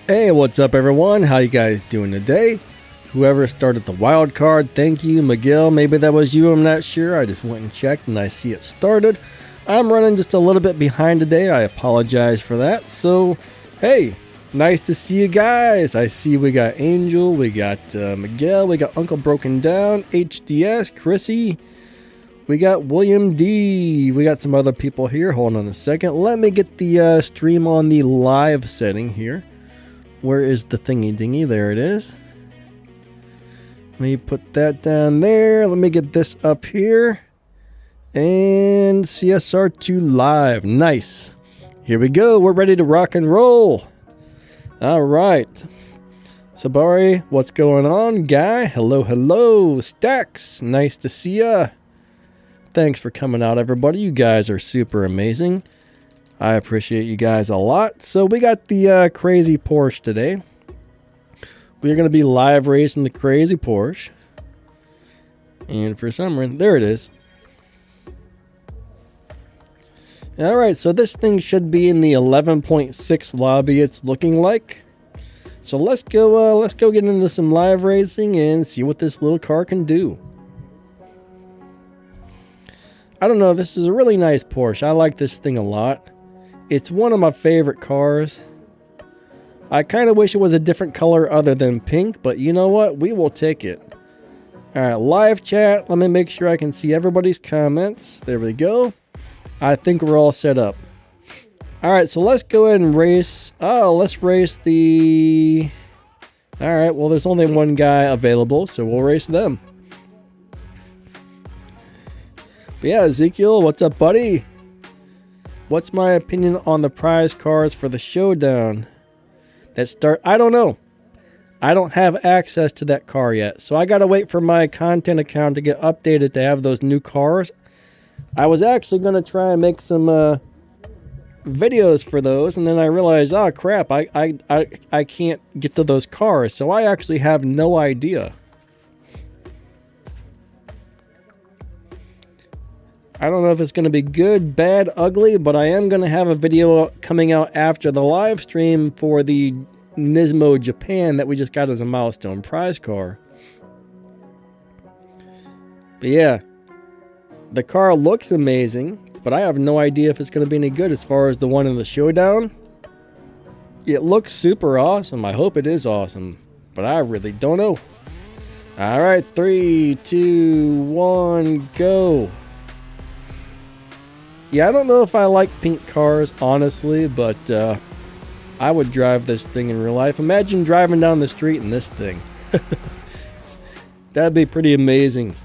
Hey, what's up everyone? How you guys doing today? Whoever started the wild card, thank you. Miguel, maybe that was you, I'm not sure. I just went and checked and I see it started. I'm running just a little bit behind today. I apologize for that. So, hey, nice to see you guys. I see we got Angel, we got Miguel, we got Uncle Broken Down, HDS, Chrissy. We got William D. We got some other people here. Hold on a second. Let me get the stream on the live setting here. Where is the thingy dingy? There it is. Let me put that down there. Let me get this up here. And CSR2 live. Nice. Here we go. We're ready to rock and roll. All right. Sabari, what's going on, guy? Hello, hello. Stacks, nice to see ya. Thanks for coming out, everybody. You guys are super amazing. I appreciate you guys a lot. So we got the crazy Porsche today. We're going to be live racing the crazy Porsche. And for some reason, there it is. All right, so this thing should be in the 11.6 lobby, it's looking like. So let's go get into some live racing and see what this little car can do. I don't know, this is a really nice Porsche. I like this thing a lot. It's one of my favorite cars. I kind of wish it was a different color other than pink, but you know what? We will take it. All right, live chat. Let me make sure I can see everybody's comments. There we go. I think we're all set up. All right, so let's go ahead and race. Oh, let's race the... All right, well, there's only one guy available, so we'll race them. But yeah, Ezekiel, what's up, buddy? What's my opinion on the prize cars for the showdown that start? I don't know. I don't have access to that car yet. So I got to wait for my content account to get updated to have those new cars. I was actually going to try and make some videos for those. And then I realized, oh, crap, I can't get to those cars. So I actually have no idea. I don't know if it's going to be good, bad, ugly, but I am going to have a video coming out after the live stream for the Nismo Japan that we just got as a milestone prize car. But yeah, the car looks amazing, but I have no idea if it's going to be any good as far as the one in the showdown. It looks super awesome. I hope it is awesome, but I really don't know. All right, 3, 2, 1, go. Yeah, I don't know if I like pink cars, honestly, but I would drive this thing in real life. Imagine driving down the street in this thing. That'd be pretty amazing.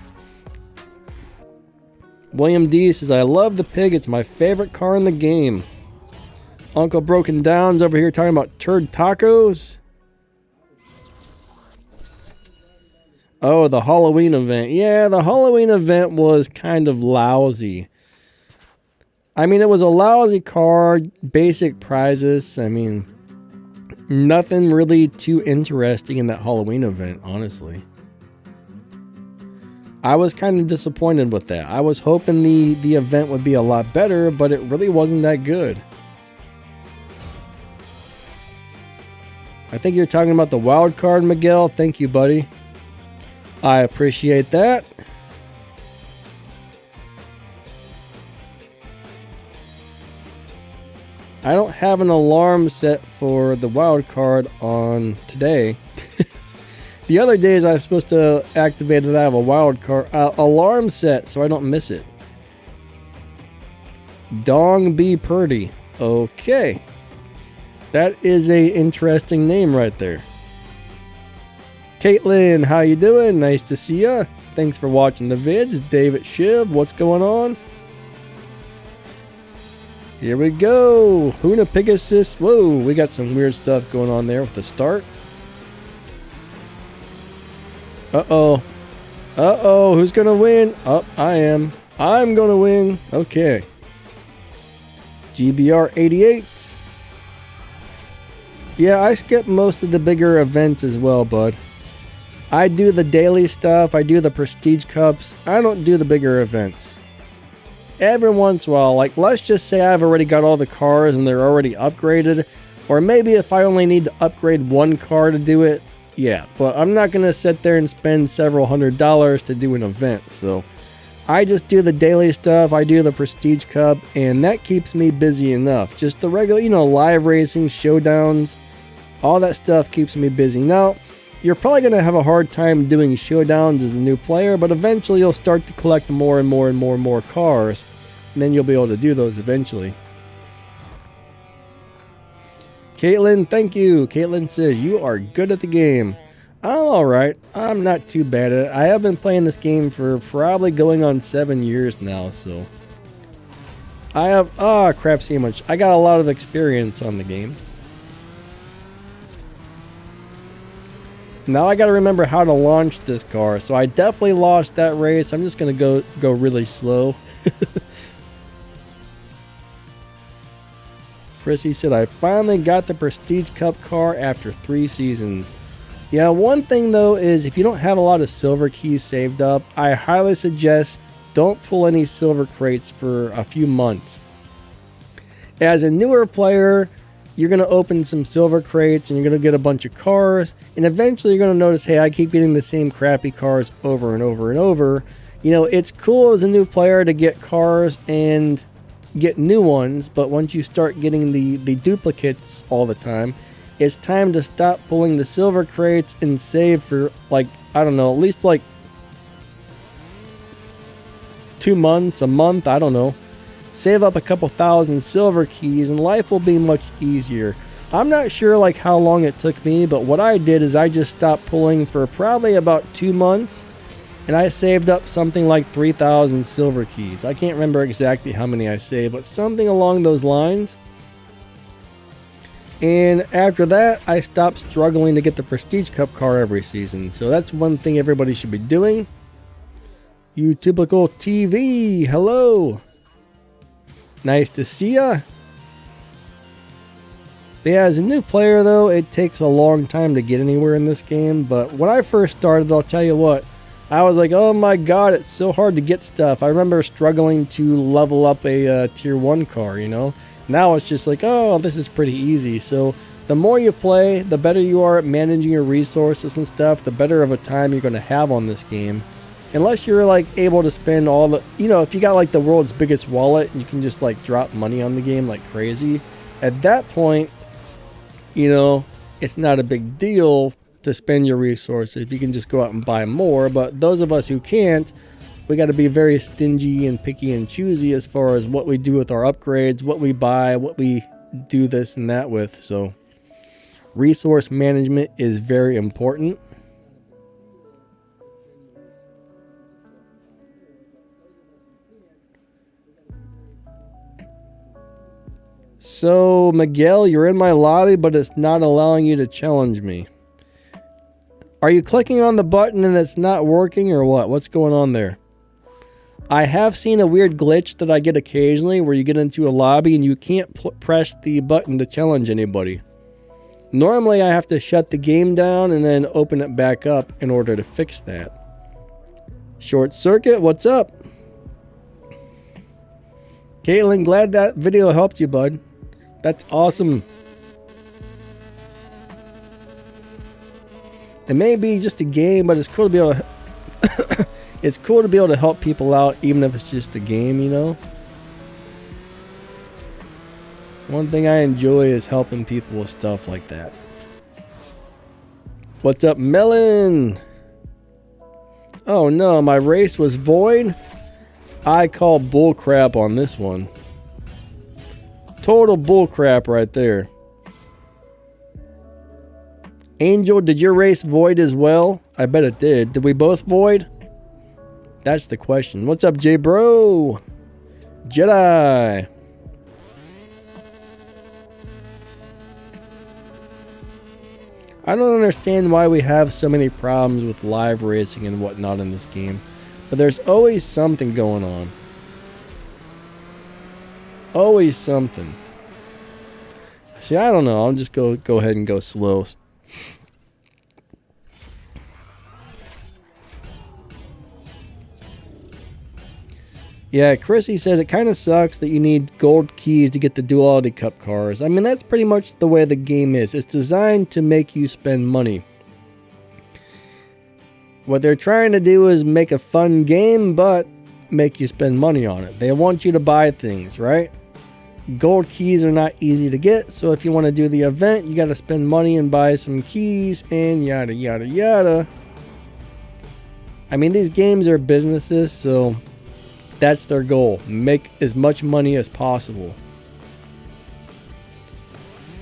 William D says, I love the pig. It's my favorite car in the game. Uncle Broken Down's over here talking about turd tacos. Oh, the Halloween event. Yeah, the Halloween event was kind of lousy. I mean, it was a lousy car, basic prizes. I mean, nothing really too interesting in that Halloween event, honestly. I was kind of disappointed with that. I was hoping the event would be a lot better, but it really wasn't that good. I think you're talking about the wild card, Miguel. Thank you, buddy. I appreciate that. I don't have an alarm set for the wild card on today. The other days I was supposed to activate it. I have a wild card alarm set so I don't miss it. Dong Be Purdy. Okay. That is a interesting name right there. Caitlin, how you doing? Nice to see ya. Thanks for watching the vids. David Shiv, what's going on? Here we go. Huna Pegasus. Whoa, we got some weird stuff going on there with the start. Uh-oh. Uh-oh, who's gonna win? Oh, I am. I'm gonna win. Okay. GBR 88. Yeah, I skip most of the bigger events as well, bud. I do the daily stuff. I do the Prestige Cups. I don't do the bigger events. Every once in a while, like let's just say I've already got all the cars and they're already upgraded. Or maybe if I only need to upgrade one car to do it, yeah. But I'm not going to sit there and spend several $100s to do an event. So I just do the daily stuff. I do the Prestige Cup and that keeps me busy enough. Just the regular, live racing, showdowns, all that stuff keeps me busy. Now, you're probably going to have a hard time doing showdowns as a new player, but eventually you'll start to collect more and more and more and more cars, and then you'll be able to do those eventually. Caitlin, thank you. Caitlin says, you are good at the game. I'm alright. I'm not too bad at it. I have been playing this game for probably going on 7 years now, so. I have, crap sandwich. I got a lot of experience on the game. Now I got to remember how to launch this car. So I definitely lost that race. I'm just going to go really slow. Chrissy said, I finally got the Prestige Cup car after 3 seasons. Yeah, one thing though is if you don't have a lot of silver keys saved up, I highly suggest don't pull any silver crates for a few months. As a newer player, you're going to open some silver crates and you're going to get a bunch of cars, and eventually you're going to notice, hey, I keep getting the same crappy cars over and over and over. It's cool as a new player to get cars and get new ones, but once you start getting the duplicates all the time, it's time to stop pulling the silver crates and save for at least 2 months, a month, I don't know. Save up a couple thousand silver keys and life will be much easier. I'm not sure how long it took me, but what I did is I just stopped pulling for probably about 2 months, and I saved up something like 3,000 silver keys. I can't remember exactly how many I saved, but something along those lines. And after that, I stopped struggling to get the Prestige Cup car every season. So that's one thing everybody should be doing. YouTubical TV, hello. Nice to see ya. But yeah, as a new player though, it takes a long time to get anywhere in this game. But when I first started, I'll tell you what, I was like, oh my god, it's so hard to get stuff. I remember struggling to level up a tier 1 car, Now it's just like, oh, this is pretty easy. So the more you play, the better you are at managing your resources and stuff, the better of a time you're going to have on this game. Unless you're able to spend all the, if you got the world's biggest wallet and you can just drop money on the game like crazy, at that point, it's not a big deal to spend your resources. You can just go out and buy more. But those of us who can't, we got to be very stingy and picky and choosy as far as what we do with our upgrades, what we buy, what we do this and that with. So resource management is very important. So, Miguel, you're in my lobby, but it's not allowing you to challenge me. Are you clicking on the button and it's not working or what? What's going on there? I have seen a weird glitch that I get occasionally where you get into a lobby and you can't press the button to challenge anybody. Normally, I have to shut the game down and then open it back up in order to fix that. Short Circuit, what's up? Caitlin, glad that video helped you, bud. That's awesome. It may be just a game, but it's cool to be able to it's cool to be able to help people out even if it's just a game, One thing I enjoy is helping people with stuff like that. What's up, Melon? Oh no, my race was void? I call bullcrap on this one. Total bullcrap right there. Angel, did your race void as well? I bet it did. Did we both void? That's the question. What's up, J-Bro? Jedi. I don't understand why we have so many problems with live racing and whatnot in this game. But there's always something going on. Always something. See, I don't know. I'll just go ahead and go slow. Yeah, Chrissy says it kind of sucks that you need gold keys to get the Duality Cup cars. I mean, that's pretty much the way the game is. It's designed to make you spend money. What they're trying to do is make a fun game, but make you spend money on it. They want you to buy things, right? Gold keys are not easy to get, so if you want to do the event, you got to spend money and buy some keys and yada, yada, yada. I mean, these games are businesses, so that's their goal. Make as much money as possible.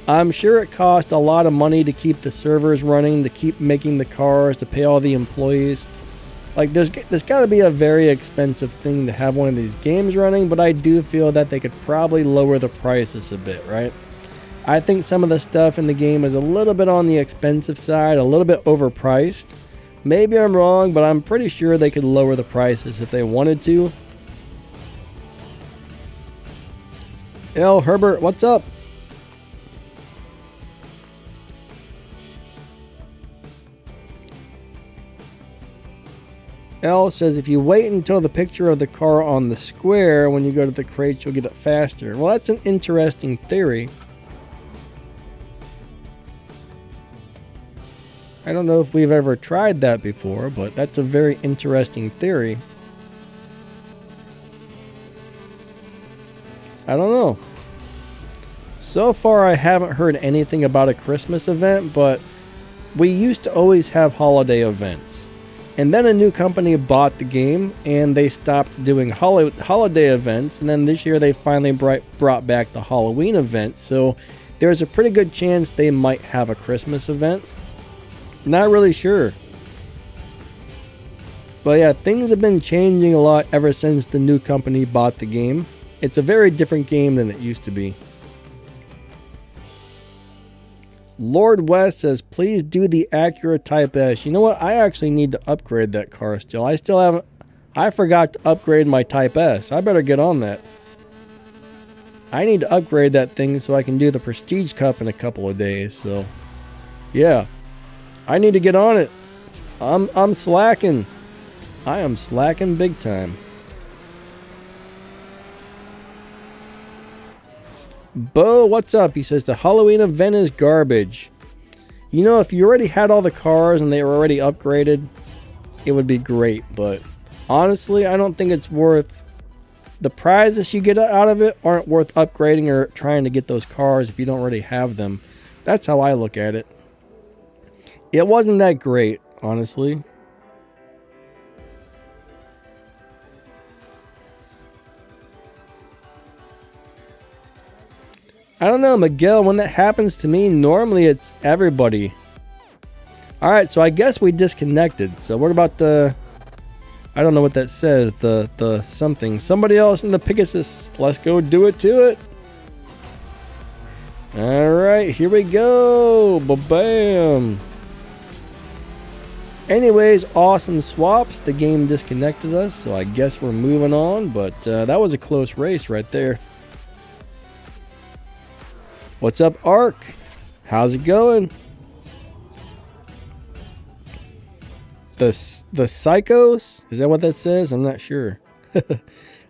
I'm sure it cost a lot of money to keep the servers running, to keep making the cars, to pay all the employees. Like, there's got to be a very expensive thing to have one of these games running, but I do feel that they could probably lower the prices a bit, right? I think some of the stuff in the game is a little bit on the expensive side, a little bit overpriced. Maybe I'm wrong, but I'm pretty sure they could lower the prices if they wanted to. L. Herbert, what's up? L says if you wait until the picture of the car on the square when you go to the crate, you'll get it faster. Well, that's an interesting theory. I don't know if we've ever tried that before, but that's a very interesting theory. I don't know. So far, I haven't heard anything about a Christmas event, but we used to always have holiday events. And then a new company bought the game, and they stopped doing holiday events. And then this year, they finally brought back the Halloween event. So there's a pretty good chance they might have a Christmas event. Not really sure. But yeah, things have been changing a lot ever since the new company bought the game. It's a very different game than it used to be. Lord West says, please do the Acura Type S. You know what? I actually need to upgrade that car still. I forgot to upgrade my Type S. I better get on that. I need to upgrade that thing so I can do the Prestige Cup in a couple of days. So, yeah. I need to get on it. I'm slacking. I am slacking big time. Bo, what's up? He says the Halloween event is garbage. You know, if you already had all the cars and they were already upgraded, it would be great. But honestly, I don't think it's worth... The prizes you get out of it aren't worth upgrading or trying to get those cars if you don't already have them. That's how I look at it. It wasn't that great, honestly. I don't know, Miguel, when that happens to me, normally it's everybody. Alright, so I guess we disconnected. So we're about to... I don't know what that says. The something. Somebody else in the Pegasus. Let's go do it to it. Alright, here we go. Ba-bam. Anyways, awesome swaps. The game disconnected us, so I guess we're moving on. But that was a close race right there. What's up, Ark? How's it going? The Psychos? Is that what that says? I'm not sure.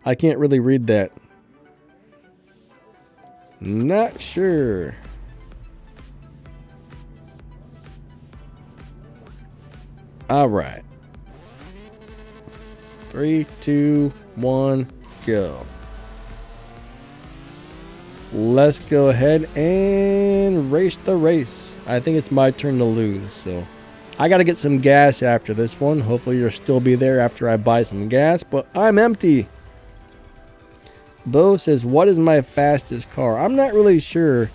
I can't really read that. Not sure. All right. 3, 2, 1, go. Let's go ahead and race the race. I think it's my turn to lose, so I got to get some gas after this one. Hopefully you'll still be there after I buy some gas, but I'm empty. Bo says, what is my fastest car? I'm not really sure.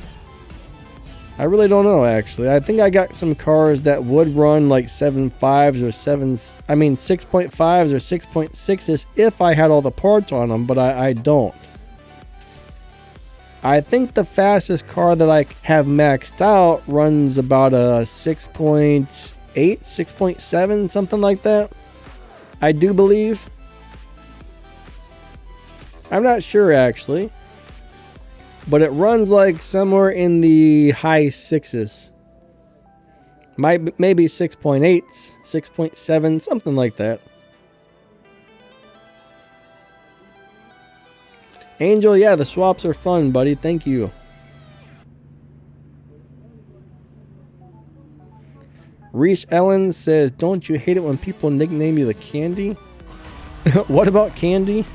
I really don't know, actually. I think I got some cars that would run like 7.5s or 6.5s or 6.6s if I had all the parts on them, but I don't. I think the fastest car that I have maxed out runs about a 6.8, 6.7, something like that. I do believe. I'm not sure, actually. But it runs like somewhere in the high 6s. Maybe 6.8s, 6.7, something like that. Angel, yeah, the swaps are fun, buddy. Thank you. Reese Ellen says, don't you hate it when people nickname you the Candy? What about Candy?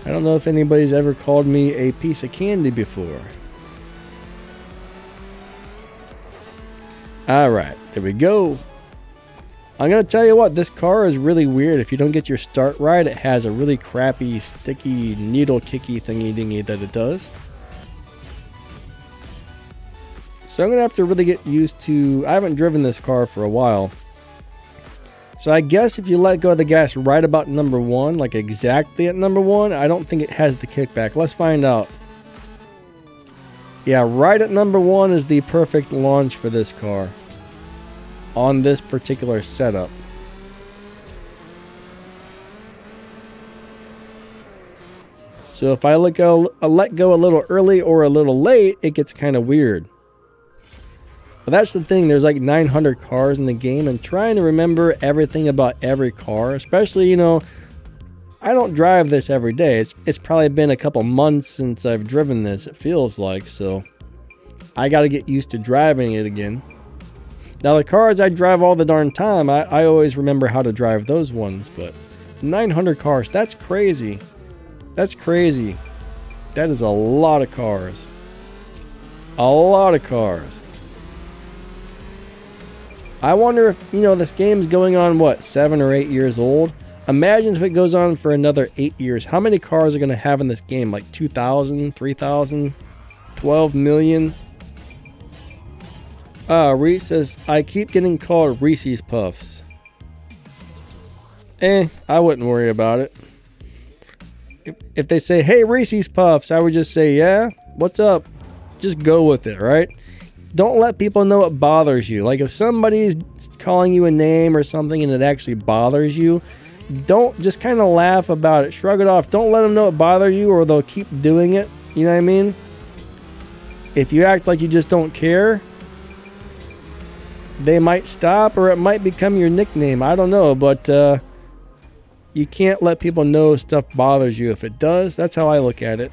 I don't know if anybody's ever called me a piece of candy before. Alright, there we go. I'm going to tell you what, this car is really weird. If you don't get your start right, it has a really crappy, sticky, needle kicky thingy dingy that it does. So I'm going to have to really get used to... I haven't driven this car for a while. So I guess if you let go of the gas right about number 1, like exactly at number 1, I don't think it has the kickback. Let's find out. Yeah, right at number 1 is the perfect launch for this car. On this particular setup. So if I let go a little early or a little late, it gets kind of weird. But that's the thing, there's like 900 cars in the game, and trying to remember everything about every car, especially, you know, I don't drive this every day. It's probably been a couple months since I've driven this, it feels like, so I got to get used to driving it again. Now the cars I drive all the darn time, I always remember how to drive those ones, but 900 cars, that's crazy. That's crazy. That is a lot of cars. A lot of cars. I wonder if, you know, this game's going on, what, 7 or 8 years old? Imagine if it goes on for another 8 years. How many cars are going to have in this game? Like 2,000, 3,000, 12 million? Reese says, I keep getting called Reese's Puffs. I wouldn't worry about it. If they say, hey, Reese's Puffs, I would just say, yeah, what's up? Just go with it, right? Don't let people know it bothers you. Like if somebody's calling you a name or something and it actually bothers you, don't just kind of laugh about it. Shrug it off. Don't let them know it bothers you or they'll keep doing it. You know what I mean? If you act like you just don't care, they might stop or it might become your nickname. I don't know, but you can't let people know stuff bothers you. If it does, that's how I look at it.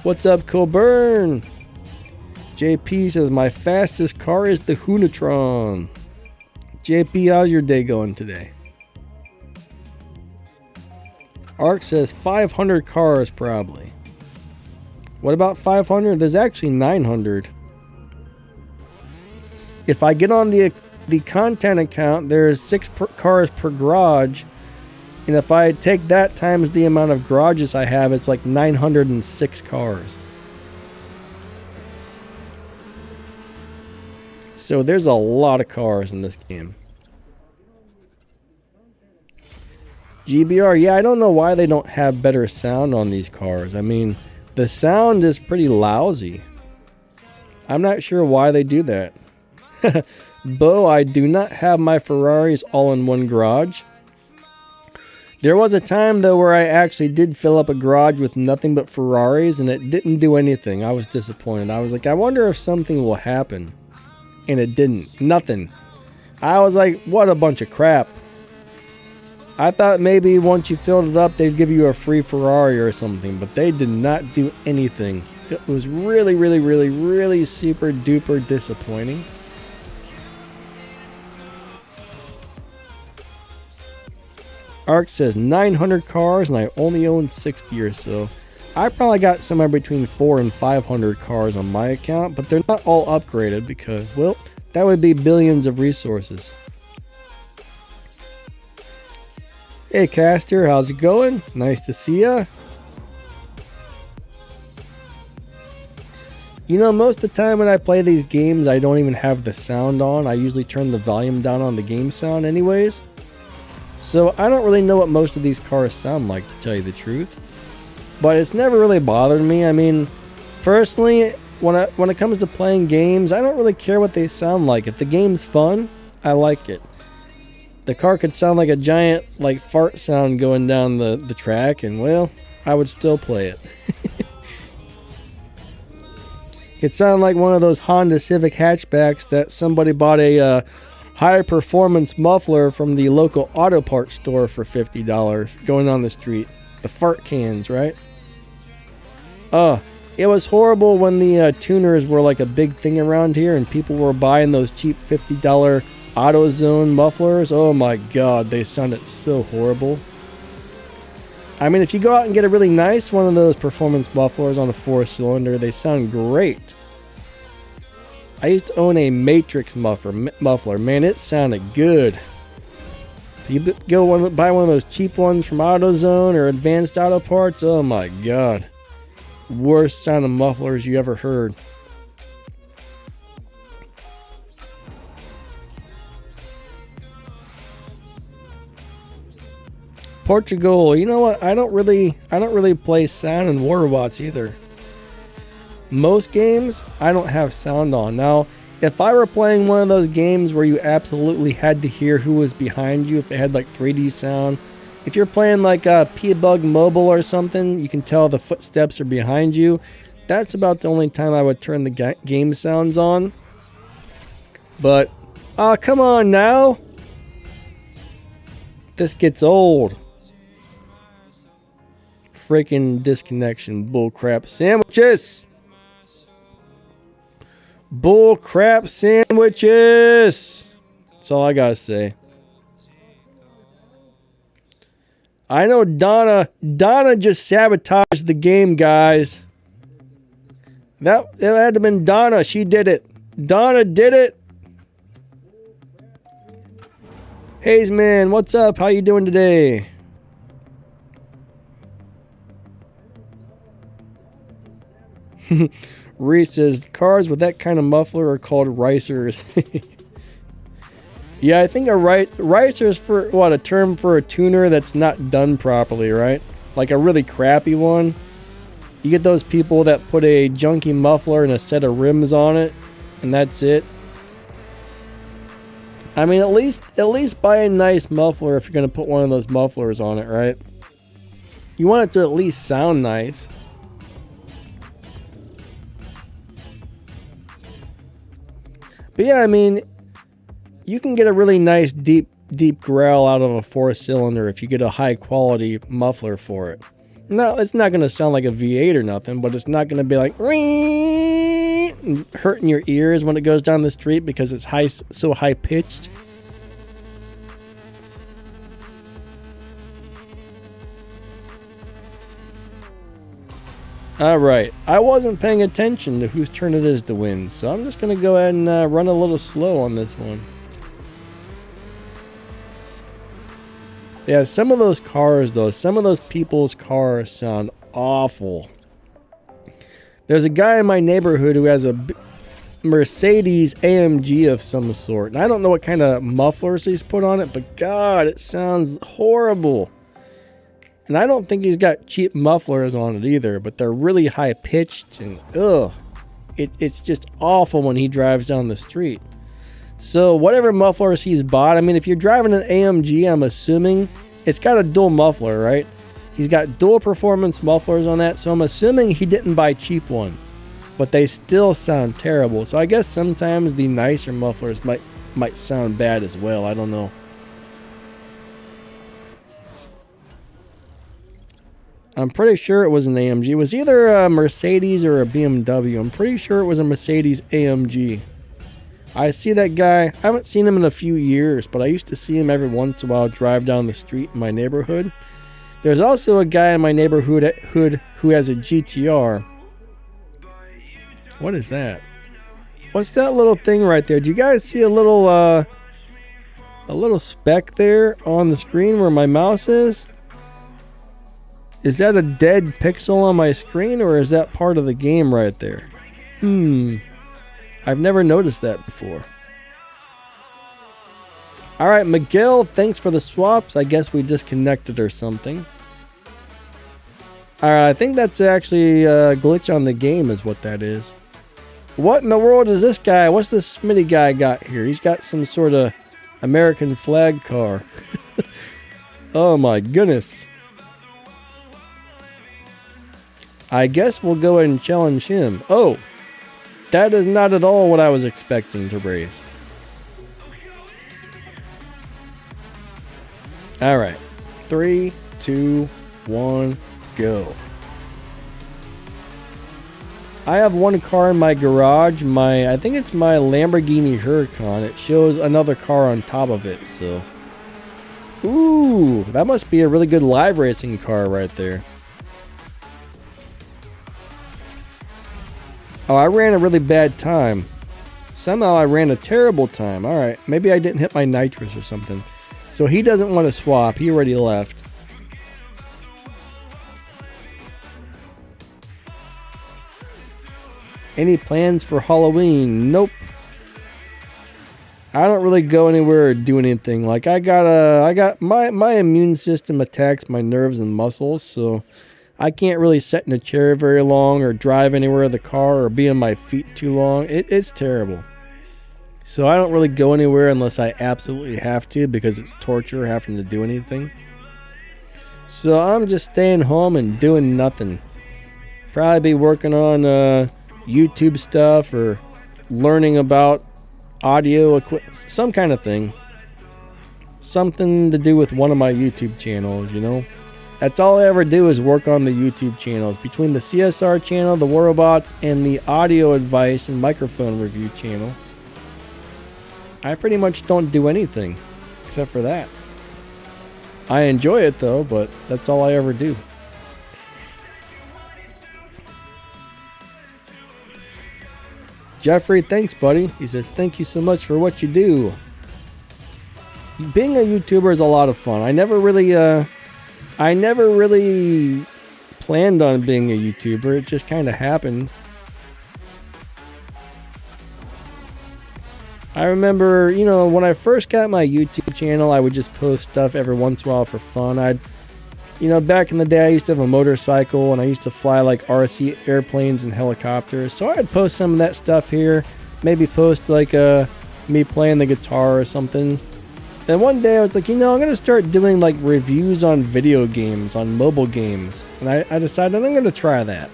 What's up, Coburn? JP says, my fastest car is the Hunatron. JP, how's your day going today? Ark says 500 cars probably. What about 500? There's actually 900. If I get on the content account, there's 6 cars per garage. And if I take that times the amount of garages I have, it's like 906 cars. So there's a lot of cars in this game. GBR, yeah, I don't know why they don't have better sound on these cars. I mean, the sound is pretty lousy. I'm not sure why they do that. Bo, I do not have my Ferraris all in one garage. There was a time, though, where I actually did fill up a garage with nothing but Ferraris, and it didn't do anything. I was disappointed. I was like, I wonder if something will happen. And it didn't. Nothing. I was like, what a bunch of crap. I thought maybe once you filled it up, they'd give you a free Ferrari or something, but they did not do anything. It was really, really, really, really super duper disappointing. Ark says 900 cars and I only own 60 or so. I probably got somewhere between 400 and 500 cars on my account, but they're not all upgraded because, well, that would be billions of resources. Hey Caster, how's it going? Nice to see ya. You know, most of the time when I play these games, I don't even have the sound on. I usually turn the volume down on the game sound anyways. So I don't really know what most of these cars sound like, to tell you the truth. But it's never really bothered me. I mean, personally, when it comes to playing games, I don't really care what they sound like. If the game's fun, I like it. The car could sound like a giant like fart sound going down the track, and well, I would still play it. It sounded like one of those Honda Civic hatchbacks that somebody bought a high performance muffler from the local auto parts store for $50 going on the street. The fart cans, right? It was horrible when the tuners were like a big thing around here and people were buying those cheap $50 AutoZone mufflers. Oh my god, they sounded so horrible. I mean, if you go out and get a really nice one of those performance mufflers on a 4-cylinder, they sound great. I used to own a Matrix muffler. Man, it sounded good. You go buy one of those cheap ones from AutoZone or Advanced Auto Parts. Oh my god. Worst sounding mufflers you ever heard. Portugal, you know what? I don't really play sound in Waterwatts either. Most games, I don't have sound on. Now, if I were playing one of those games where you absolutely had to hear who was behind you, if it had like 3D sound, if you're playing like P-Bug Mobile or something, you can tell the footsteps are behind you. That's about the only time I would turn the game sounds on. But, come on now. This gets old. Freaking disconnection. Bullcrap sandwiches. Bullcrap sandwiches. That's all I gotta say. I know Donna just sabotaged the game, guys. It had to have been Donna. She did it. Donna did it. Hayes man, what's up? How you doing today? Reese says cars with that kind of muffler are called ricers. Yeah, I think a ricer is for what, a term for a tuner that's not done properly, right? Like a really crappy one. You get those people that put a junky muffler and a set of rims on it, and that's it. I mean, at least buy a nice muffler if you're gonna put one of those mufflers on it, right? You want it to at least sound nice. But yeah, I mean, you can get a really nice deep growl out of a 4-cylinder if you get a high quality muffler for it. No, it's not going to sound like a V8 or nothing, but it's not going to be like hurting your ears when it goes down the street because it's so high pitched. Alright, I wasn't paying attention to whose turn it is to win, so I'm just going to go ahead and run a little slow on this one. Yeah, some of those cars, though, some of those people's cars sound awful. There's a guy in my neighborhood who has a Mercedes AMG of some sort. And I don't know what kind of mufflers he's put on it, but God, it sounds horrible. And I don't think he's got cheap mufflers on it either, but they're really high pitched and ugh. It's just awful when he drives down the street. So whatever mufflers he's bought, I mean, if you're driving an AMG, I'm assuming it's got a dual muffler, right? He's got dual performance mufflers on that, so I'm assuming he didn't buy cheap ones, but they still sound terrible. So I guess sometimes the nicer mufflers might sound bad as well. I don't know. I'm pretty sure it was an AMG. It was either a Mercedes or a BMW. I'm pretty sure it was a Mercedes AMG. I see that guy. I haven't seen him in a few years, but I used to see him every once in a while drive down the street in my neighborhood. There's also a guy in my neighborhood who has a GTR. What is that? What's that little thing right there? Do you guys see a little speck there on the screen where my mouse is? Is that a dead pixel on my screen, or is that part of the game right there? I've never noticed that before. Alright, Miguel, thanks for the swaps. I guess we disconnected or something. Alright, I think that's actually a glitch on the game is what that is. What in the world is this guy? What's this Smitty guy got here? He's got some sort of American flag car. Oh my goodness. I guess we'll go ahead and challenge him. Oh, that is not at all what I was expecting to raise. Alright. 3, 2, 1, go. I have one car in my garage. I think it's my Lamborghini Huracan. It shows another car on top of it, so. Ooh, that must be a really good live racing car right there. Oh, I ran a really bad time. Somehow I ran a terrible time. Alright, maybe I didn't hit my nitrous or something. So he doesn't want to swap. He already left. Any plans for Halloween? Nope. I don't really go anywhere or do anything. Like I got my immune system attacks my nerves and muscles, so I can't really sit in a chair very long or drive anywhere in the car or be on my feet too long. It's terrible. So I don't really go anywhere unless I absolutely have to, because it's torture having to do anything. So I'm just staying home and doing nothing. Probably be working on YouTube stuff or learning about audio equipment, some kind of thing. Something to do with one of my YouTube channels, you know. That's all I ever do is work on the YouTube channels. Between the CSR channel, the War Robots, and the audio advice and microphone review channel, I pretty much don't do anything except for that. I enjoy it though, but that's all I ever do. Jeffrey, thanks buddy. He says, thank you so much for what you do. Being a YouTuber is a lot of fun. I never really planned on being a YouTuber. It just kind of happened. I remember, you know, when I first got my YouTube channel, I would just post stuff every once in a while for fun. Back in the day, I used to have a motorcycle and I used to fly like RC airplanes and helicopters. So I'd post some of that stuff here. Maybe post like me playing the guitar or something. Then one day I was like, I'm going to start doing like reviews on video games, on mobile games. And I decided I'm going to try that.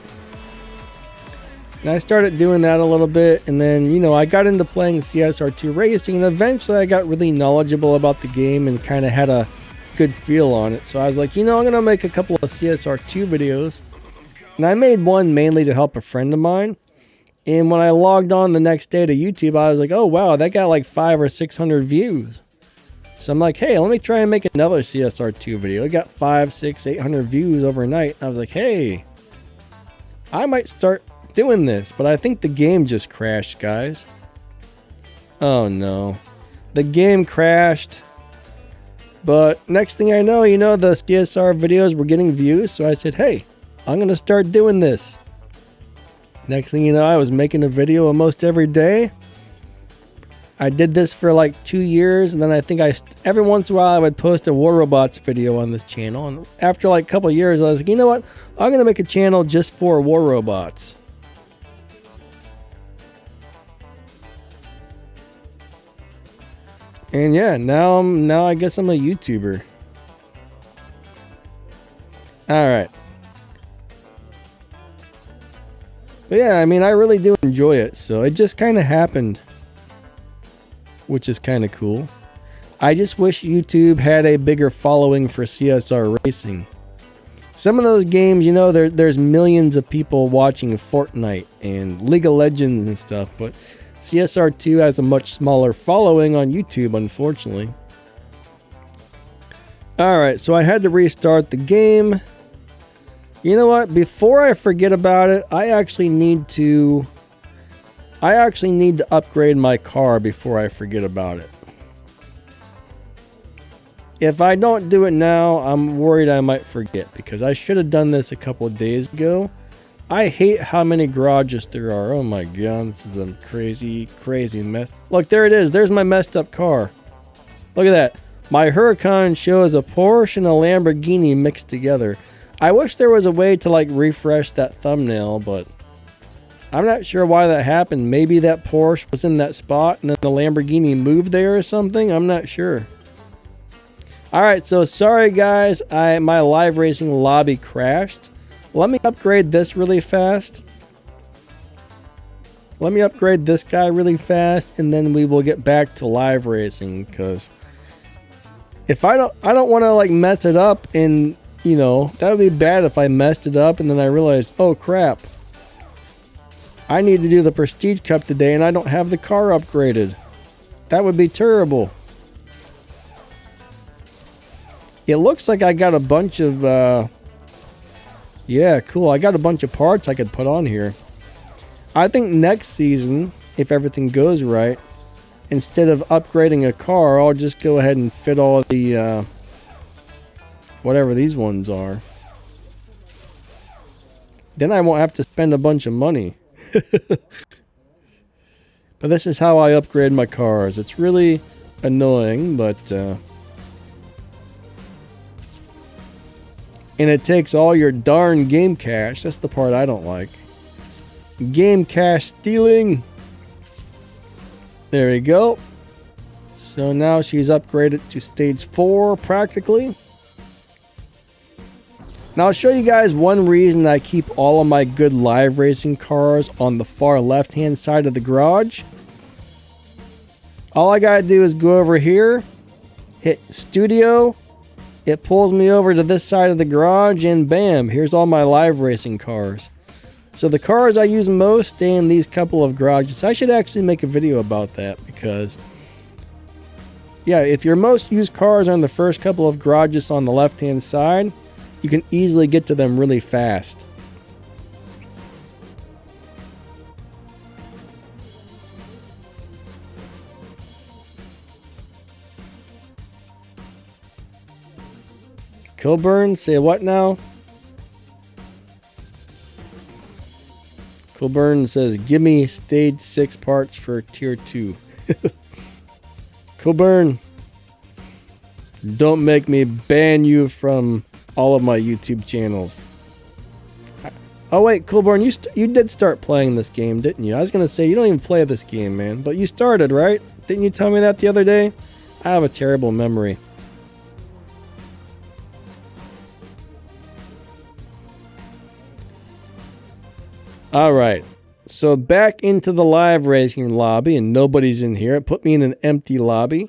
And I started doing that a little bit. And then, I got into playing CSR2 Racing. And eventually I got really knowledgeable about the game and kind of had a good feel on it. So I was like, I'm going to make a couple of CSR2 videos. And I made one mainly to help a friend of mine. And when I logged on the next day to YouTube, I was like, oh wow, that got like 500 or 600 views. So I'm like, hey, let me try and make another CSR2 video. It got 500, 600, 800 views overnight. I was like, hey, I might start doing this. But I think the game just crashed, guys. Oh no. The game crashed. But next thing I know, the CSR videos were getting views. So I said, hey, I'm going to start doing this. Next thing you know, I was making a video almost every day. I did this for like 2 years, and then I think every once in a while I would post a War Robots video on this channel. And after like a couple of years, I was like, you know what? I'm going to make a channel just for War Robots. And yeah, now I guess I'm a YouTuber. All right. But yeah, I really do enjoy it. So it just kind of happened, which is kind of cool. I just wish YouTube had a bigger following for CSR Racing. Some of those games, there's millions of people watching Fortnite and League of Legends and stuff, but CSR2 has a much smaller following on YouTube, unfortunately. Alright, so I had to restart the game. You know what? Before I forget about it, I actually need to upgrade my car before I forget about it. If I don't do it now, I'm worried I might forget, because I should have done this a couple of days ago. I hate how many garages there are. Oh my god, this is a crazy, crazy mess. Look, there it is. There's my messed up car. Look at that. My Huracan shows a Porsche and a Lamborghini mixed together. I wish there was a way to like refresh that thumbnail, but I'm not sure why that happened. Maybe that Porsche was in that spot and then the Lamborghini moved there or something. I'm not sure. Alright, so sorry guys, my live racing lobby crashed. Let me upgrade this really fast. Let me upgrade this guy really fast, and then we will get back to live racing, because if I don't want to like mess it up, and you know, that would be bad if I messed it up and then I realized, oh crap, I need to do the Prestige Cup today and I don't have the car upgraded. That would be terrible. It looks like I got a bunch of, yeah, cool. I got a bunch of parts I could put on here. I think next season, if everything goes right, instead of upgrading a car, I'll just go ahead and fit all of the, whatever these ones are. Then I won't have to spend a bunch of money. But this is how I upgrade my cars. It's really annoying, but and it takes all your darn game cache. That's the part I don't like. Game cache stealing. There we go. So now she's upgraded to stage 4 practically. Now I'll show you guys one reason I keep all of my good live racing cars on the far left hand side of the garage. All I gotta do is go over here, hit studio. It pulls me over to this side of the garage, and bam, here's all my live racing cars. So the cars I use most stay in these couple of garages. I should actually make a video about that, because yeah, if your most used cars are in the first couple of garages on the left hand side, you can easily get to them really fast. Kilburn, say what now? Kilburn says, give me stage 6 parts for tier 2. Kilburn, don't make me ban you from all of my YouTube channels. Oh wait, Kilburn, you did start playing this game, didn't you? I was going to say, you don't even play this game, man. But you started, right? Didn't you tell me that the other day? I have a terrible memory. Alright, so back into the live racing lobby, and nobody's in here. It put me in an empty lobby.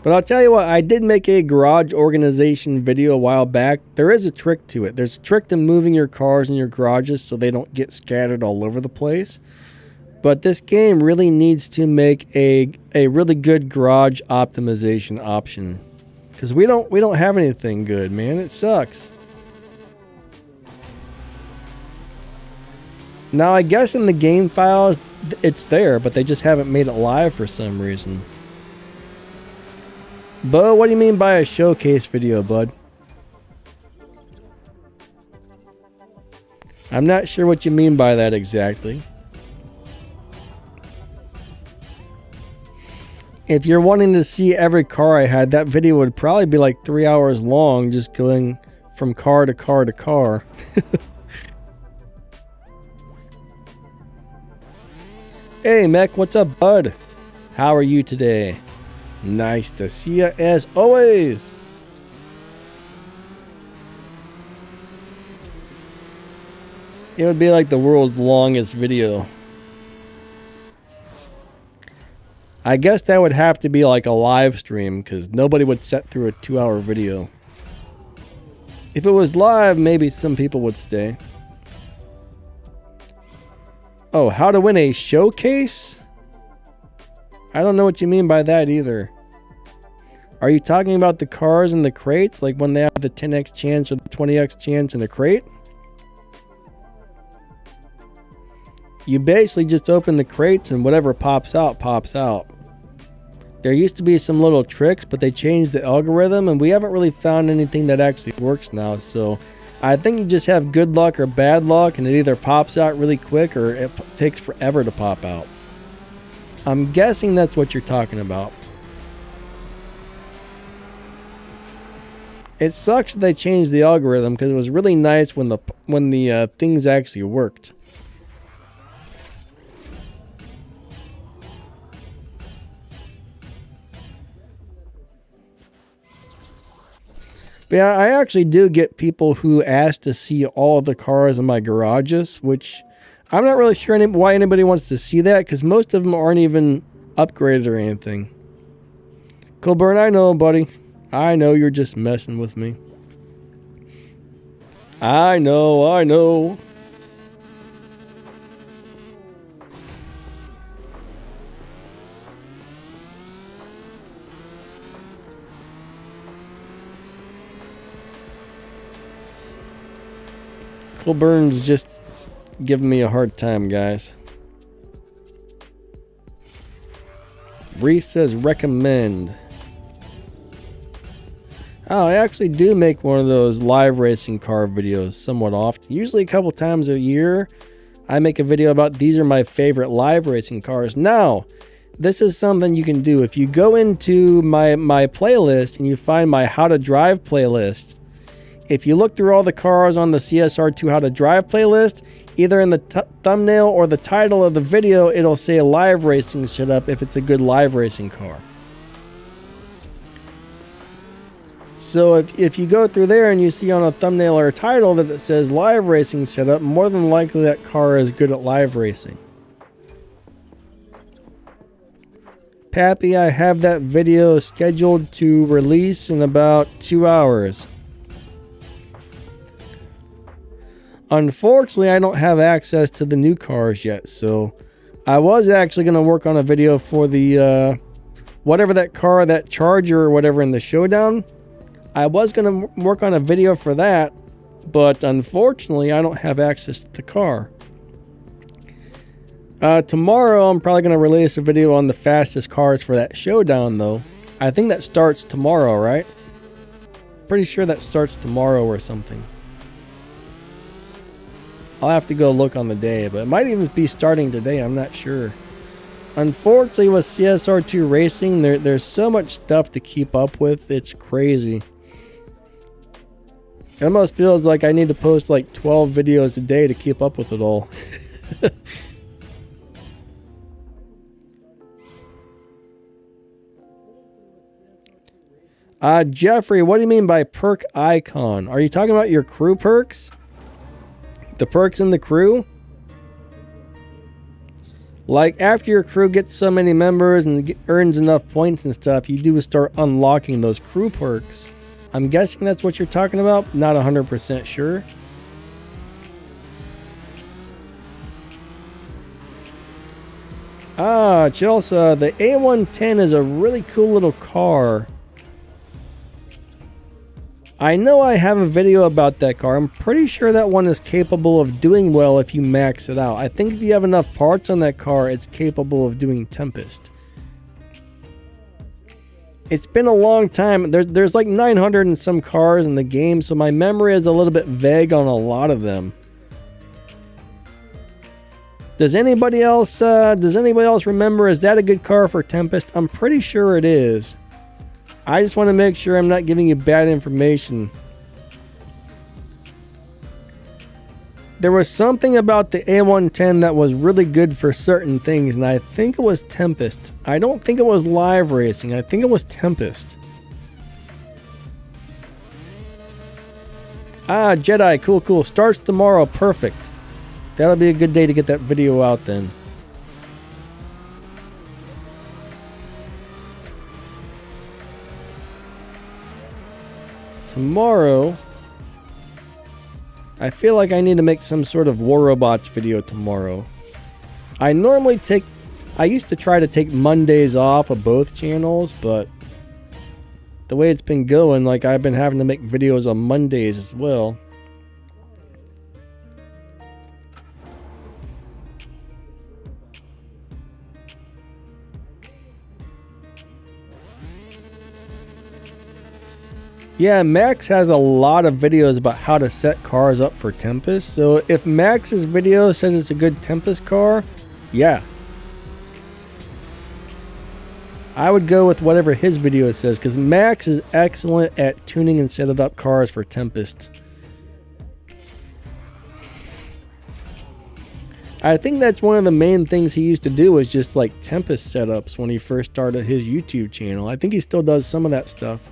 But I'll tell you what, I did make a garage organization video a while back. There is a trick to it. There's a trick to moving your cars in your garages so they don't get scattered all over the place. But this game really needs to make a really good garage optimization option. Because we don't have anything good, man. It sucks. Now, I guess in the game files, it's there, but they just haven't made it live for some reason. Bo, what do you mean by a showcase video, bud? I'm not sure what you mean by that exactly. If you're wanting to see every car I had, that video would probably be like 3 hours long, just going from car to car to car. Hey, Mech, what's up, bud? How are you today? Nice to see you as always. It would be like the world's longest video. I guess that would have to be like a live stream, because nobody would sit through a 2-hour video. If it was live, maybe some people would stay. Oh, how to win a showcase? I don't know what you mean by that either. Are you talking about the cars in the crates? Like when they have the 10x chance or the 20x chance in a crate? You basically just open the crates and whatever pops out, pops out. There used to be some little tricks, but they changed the algorithm and we haven't really found anything that actually works now. So I think you just have good luck or bad luck, and it either pops out really quick or it takes forever to pop out. I'm guessing that's what you're talking about. It sucks that they changed the algorithm because it was really nice when the things actually worked. But yeah, I actually do get people who ask to see all of the cars in my garages, which I'm not really sure why anybody wants to see that, because most of them aren't even upgraded or anything. Colburn, I know, buddy. I know you're just messing with me. I know. Colburn's just giving me a hard time, guys. Reese says recommend. Oh, I actually do make one of those live racing car videos somewhat often. Usually a couple times a year, I make a video about these are my favorite live racing cars. Now, this is something you can do. If you go into my playlist and you find my How to Drive playlist, if you look through all the cars on the CSR2 How to Drive playlist, either in the thumbnail or the title of the video, it'll say live racing setup if it's a good live racing car. So if you go through there and you see on a thumbnail or a title that it says live racing setup, more than likely that car is good at live racing. Pappy, I have that video scheduled to release in about 2 hours. Unfortunately, I don't have access to the new cars yet, so I was actually going to work on a video for the whatever that car, that Charger or whatever in the showdown. I was going to work on a video for that, but unfortunately, I don't have access to the car. Tomorrow, I'm probably going to release a video on the fastest cars for that showdown, though. I think that starts tomorrow, right? Pretty sure that starts tomorrow or something. I'll have to go look on the day, but it might even be starting today. I'm not sure. Unfortunately, with CSR2 Racing, there's so much stuff to keep up with. It's crazy. It almost feels like I need to post like 12 videos a day to keep up with it all. Jeffrey, what do you mean by perk icon? Are you talking about your crew perks? The perks in the crew? Like, after your crew gets so many members and earns enough points and stuff, you do start unlocking those crew perks. I'm guessing that's what you're talking about. Not 100% sure. Chelsea, the A110 is a really cool little car. I know I have a video about that car. I'm pretty sure that one is capable of doing well if you max it out. I think if you have enough parts on that car, it's capable of doing Tempest. It's been a long time. There's like 900 and some cars in the game, so my memory is a little bit vague on a lot of them. Does anybody else remember, is that a good car for Tempest? I'm pretty sure it is. I just want to make sure I'm not giving you bad information. There was something about the A110 that was really good for certain things, and I think it was Tempest. I don't think it was live racing. I think it was Tempest. Jedi, cool. Starts tomorrow, perfect. That'll be a good day to get that video out then. Tomorrow, I feel like I need to make some sort of War Robots video tomorrow. I used to try to take Mondays off of both channels, but the way it's been going, like I've been having to make videos on Mondays as well. Yeah, Max has a lot of videos about how to set cars up for Tempest. So if Max's video says it's a good Tempest car, yeah, I would go with whatever his video says, because Max is excellent at tuning and setting up cars for Tempest. I think that's one of the main things he used to do, was just like Tempest setups when he first started his YouTube channel. I think he still does some of that stuff.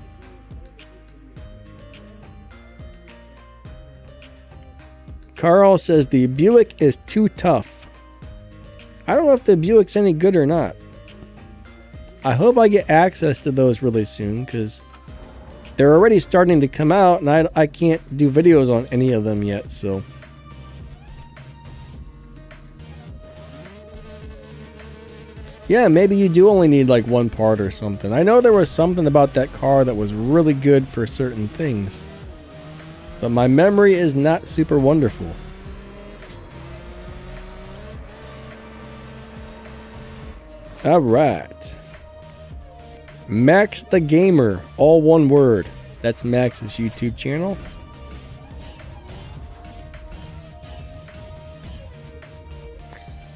Carl says the Buick is too tough. I don't know if the Buick's any good or not. I hope I get access to those really soon, because they're already starting to come out and I can't do videos on any of them yet, so. Yeah, maybe you do only need like one part or something. I know there was something about that car that was really good for certain things, but my memory is not super wonderful. All right. Max the Gamer, all one word. That's Max's YouTube channel.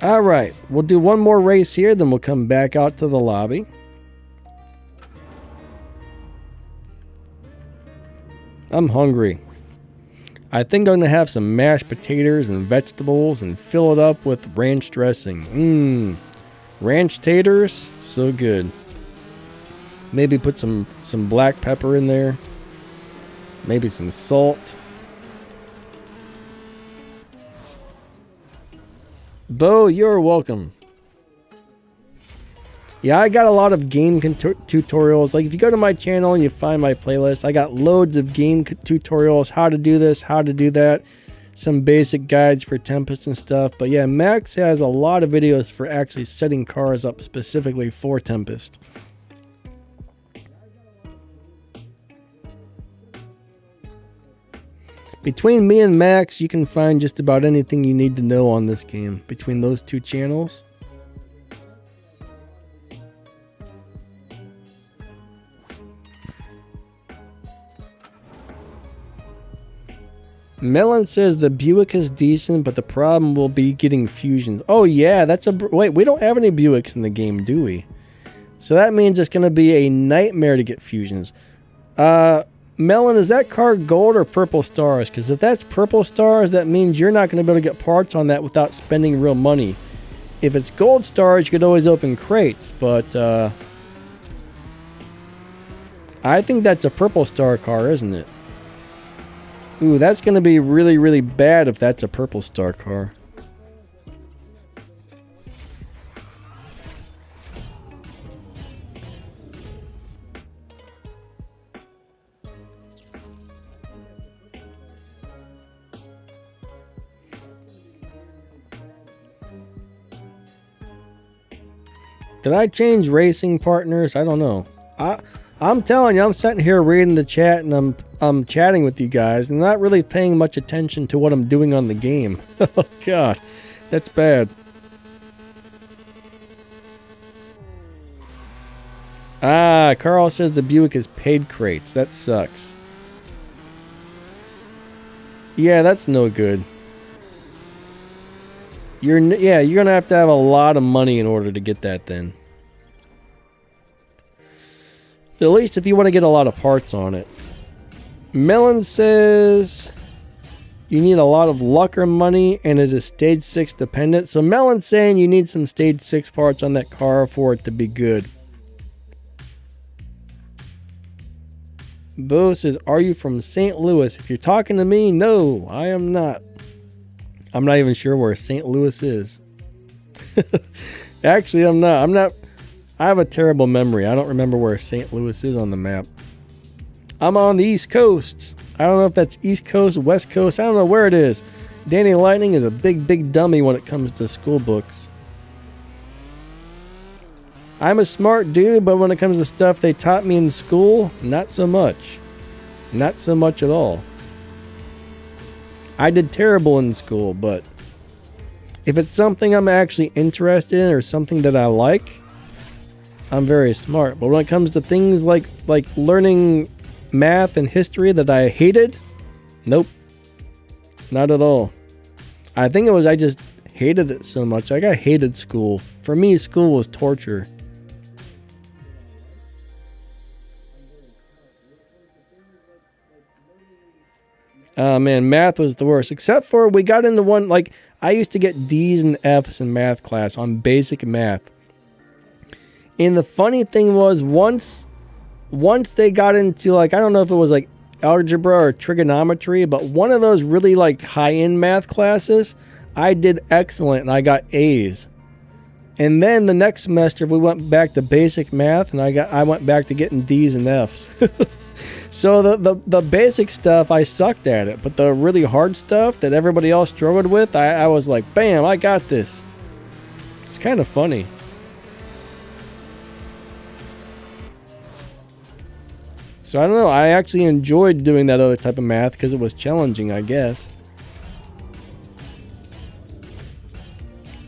All right, we'll do one more race here, then we'll come back out to the lobby. I'm hungry. I think I'm going to have some mashed potatoes and vegetables and fill it up with ranch dressing. Ranch taters, so good. Maybe put some black pepper in there. Maybe some salt. Bo, you're welcome. Yeah, I got a lot of game tutorials. Like if you go to my channel and you find my playlist, I got loads of game tutorials, how to do this, how to do that. Some basic guides for Tempest and stuff. But yeah, Max has a lot of videos for actually setting cars up specifically for Tempest. Between me and Max, you can find just about anything you need to know on this game between those two channels. Melon says the Buick is decent, but the problem will be getting fusions. Oh yeah, that's a... Wait, we don't have any Buicks in the game, do we? So that means it's going to be a nightmare to get fusions. Melon, is that car gold or purple stars? Because if that's purple stars, that means you're not going to be able to get parts on that without spending real money. If it's gold stars, you could always open crates, but I think that's a purple star car, isn't it? Ooh, that's going to be really, really bad if that's a purple star car. Did I change racing partners? I don't know. I'm telling you, I'm sitting here reading the chat and I'm chatting with you guys and not really paying much attention to what I'm doing on the game. Oh God, that's bad. Carl says the Buick is paid crates. That sucks. Yeah, that's no good. You're gonna have to have a lot of money in order to get that then. At least if you want to get a lot of parts on it. Melon says you need a lot of luck or money and it is stage 6 dependent. So Melon's saying you need some stage 6 parts on that car for it to be good. Bo says, are you from St. Louis? If you're talking to me, no, I am not. I'm not even sure where St. Louis is. Actually, I'm not. I have a terrible memory. I don't remember where St. Louis is on the map. I'm on the East Coast. I don't know if that's East Coast, West Coast. I don't know where it is. Danny Lightning is a big dummy when it comes to school books. I'm a smart dude, but when it comes to stuff they taught me in school, not so much. Not so much at all. I did terrible in school, but if it's something I'm actually interested in or something that I like, I'm very smart. But when it comes to things like learning math and history that I hated? Nope. Not at all. I think it was I just hated it so much. Like, I hated school. For me, school was torture. Oh man, math was the worst. Except for we got into one, like, I used to get D's and F's in math class on basic math. And the funny thing was, once they got into, like, I don't know if it was like algebra or trigonometry, but one of those really like high-end math classes, I did excellent and I got A's. And then the next semester we went back to basic math and I went back to getting D's and F's. So the basic stuff, I sucked at it, but the really hard stuff that everybody else struggled with, I was like, bam, I got this. It's kind of funny. So I don't know, I actually enjoyed doing that other type of math because it was challenging, I guess.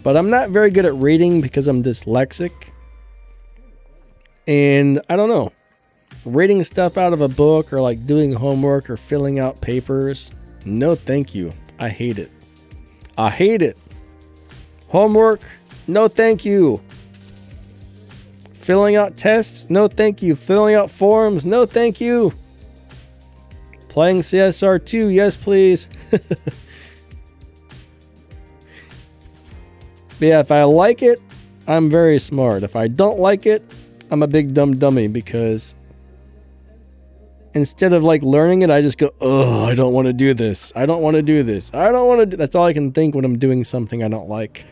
But I'm not very good at reading because I'm dyslexic. And I don't know. Reading stuff out of a book or like doing homework or filling out papers, no thank you. I hate it. I hate it. Homework, no thank you. Filling out tests, no thank you. Filling out forms, no thank you. Playing CSR2, yes please. But yeah, if I like it, I'm very smart. If I don't like it, I'm a big dumb dummy because instead of like learning it, I just go, oh, I don't want to do this. I don't want to do this. I don't want to do. That's all I can think when I'm doing something I don't like.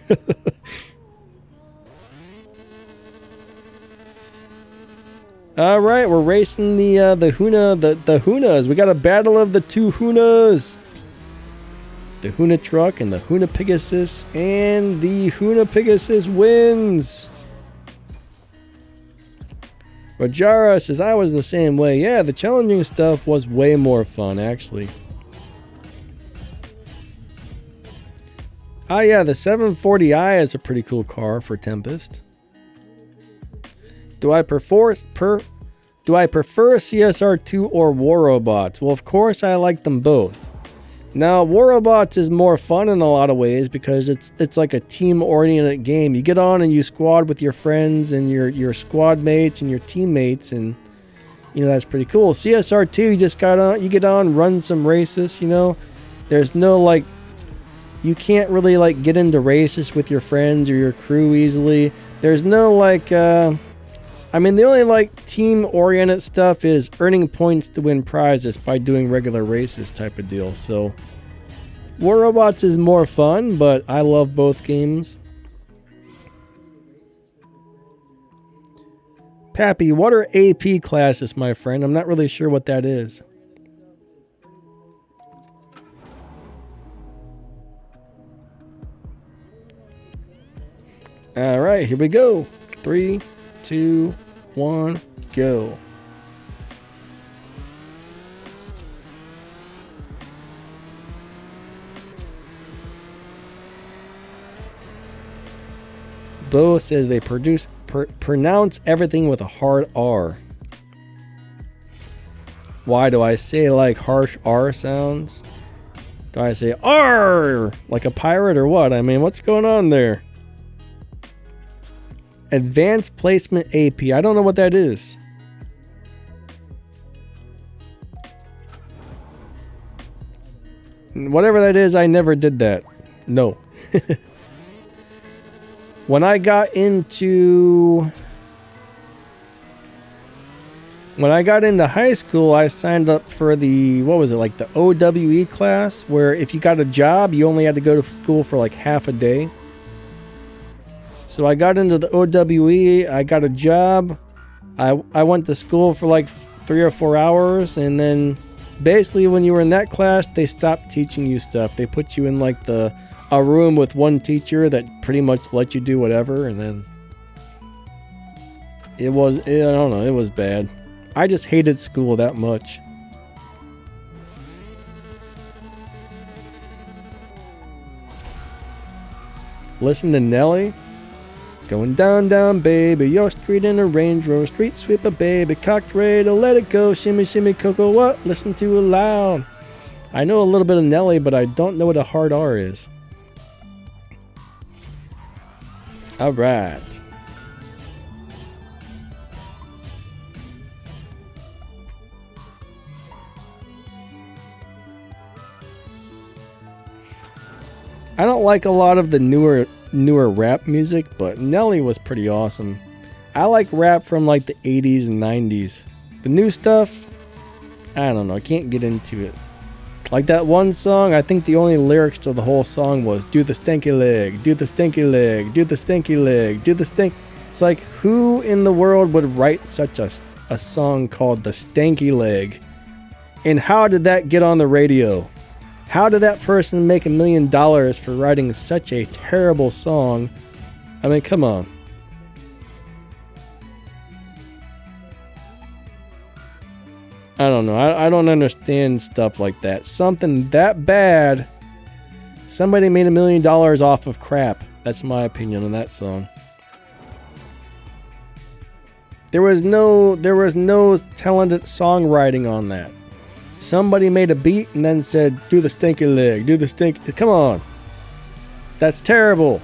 All right, we're racing the Huna, the Hunas. We got a battle of the two Hunas. The Huna truck and the Huna Pegasus, and the Huna Pegasus wins. Rajara says, I was the same way. Yeah, the challenging stuff was way more fun, actually. Ah, yeah, the 740i is a pretty cool car for Tempest. Do I prefer CSR2 or War Robots? Well, of course, I like them both. Now, War Robots is more fun in a lot of ways because it's like a team-oriented game. You get on and you squad with your friends and your squad mates and your teammates, and you know that's pretty cool. CSR2, you get on, run some races. You know, there's no like, you can't really like get into races with your friends or your crew easily. There's no like, I mean, the only like team-oriented stuff is earning points to win prizes by doing regular races type of deal. So, War Robots is more fun, but I love both games. Pappy, what are AP classes, my friend? I'm not really sure what that is. All right, here we go. 3, 2, 1, go. Bo says they pronounce everything with a hard R. Why do I say like harsh R sounds? Do I say R like a pirate or what? I mean, what's going on there? Advanced Placement AP. I don't know what that is. Whatever that is, I never did that. No. When I got into high school, I signed up for the, what was it, like the OWE class, where if you got a job, you only had to go to school for like half a day. So I got into the OWE, I got a job, I went to school for like 3 or 4 hours, and then basically when you were in that class, they stopped teaching you stuff. They put you in like a room with one teacher that pretty much let you do whatever, and then I don't know, it was bad. I just hated school that much. Listen to Nelly? Going down, down, baby, your street in a Range Rover, street sweeper, baby, cocked ready to let it go, shimmy, shimmy, cocoa, what? Listen to it loud. I know a little bit of Nelly, but I don't know what a hard R is. All right. I don't like a lot of the newer rap music, but Nelly was pretty awesome. I like rap from like the 80s and 90s. The new stuff, I don't know, I can't get into it. Like that one song, I think the only lyrics to the whole song was do the stanky leg, do the stanky leg, do the stanky leg, do the stink. It's like, who in the world would write such a song called the stanky leg? And how did that get on the radio? How did that person make $1 million for writing such a terrible song? I mean, come on. I don't know. I don't understand stuff like that. Something that bad. Somebody made $1 million off of crap. That's my opinion on that song. There was no talented songwriting on that. Somebody made a beat and then said, do the stinky leg, do the stink. Come on. That's terrible.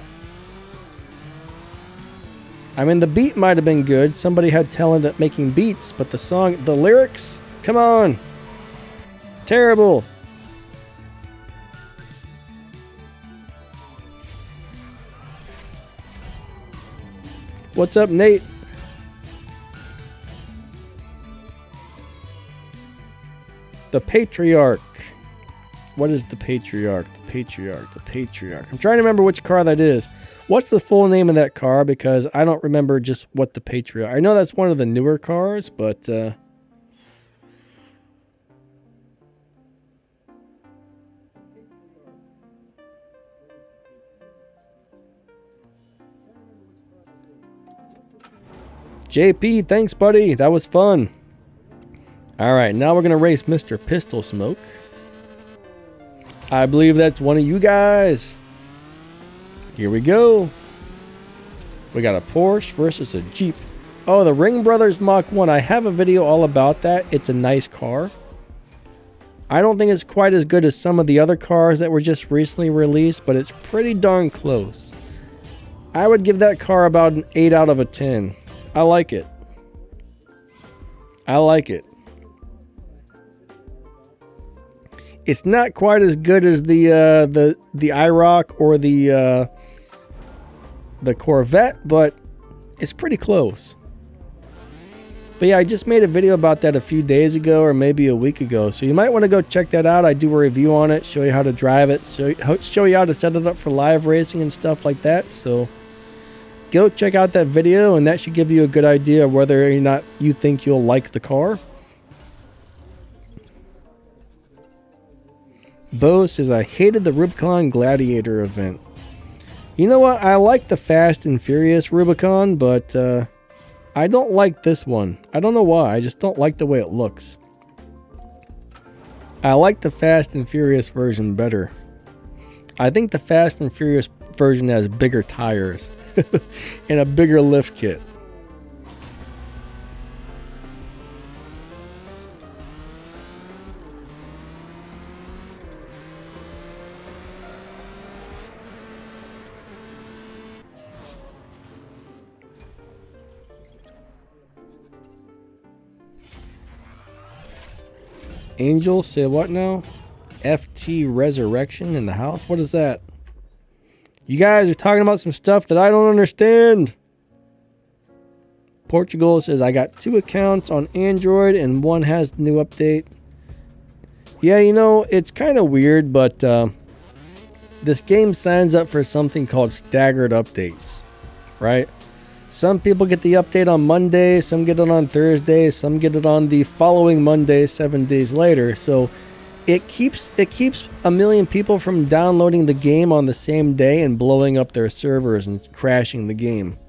I mean, the beat might have been good. Somebody had talent at making beats, but the song, the lyrics, come on. Terrible. What's up, Nate? The Patriarch. What is the Patriarch? The Patriarch. The Patriarch. I'm trying to remember which car that is. What's the full name of that car? Because I don't remember just what the Patriarch. I know that's one of the newer cars, but JP, thanks, buddy. That was fun. All right, now we're going to race Mr. Pistol Smoke. I believe that's one of you guys. Here we go. We got a Porsche versus a Jeep. Oh, the Ring Brothers Mach 1. I have a video all about that. It's a nice car. I don't think it's quite as good as some of the other cars that were just recently released, but it's pretty darn close. I would give that car about an 8 out of a 10. I like it. I like it. It's not quite as good as the IROC or the Corvette, but it's pretty close. But yeah, I just made a video about that a few days ago or maybe a week ago, so you might want to go check that out. I do a review on it, show you how to drive it, show you how to set it up for live racing and stuff like that. So go check out that video, and that should give you a good idea of whether or not you think you'll like the car. Bo says, I hated the Rubicon Gladiator event. You know what? I like the Fast and Furious Rubicon, but I don't like this one. I don't know why. I just don't like the way it looks. I like the Fast and Furious version better. I think the Fast and Furious version has bigger tires and a bigger lift kit. Angel, say what now? FT Resurrection in the house? What is that? You guys are talking about some stuff that I don't understand. Portugal says, I got 2 accounts on Android and one has the new update. Yeah, you know, it's kind of weird, but this game signs up for something called staggered updates, right? Some people get the update on Monday, some get it on Thursday, some get it on the following Monday, 7 days later. So it keeps a million people from downloading the game on the same day and blowing up their servers and crashing the game.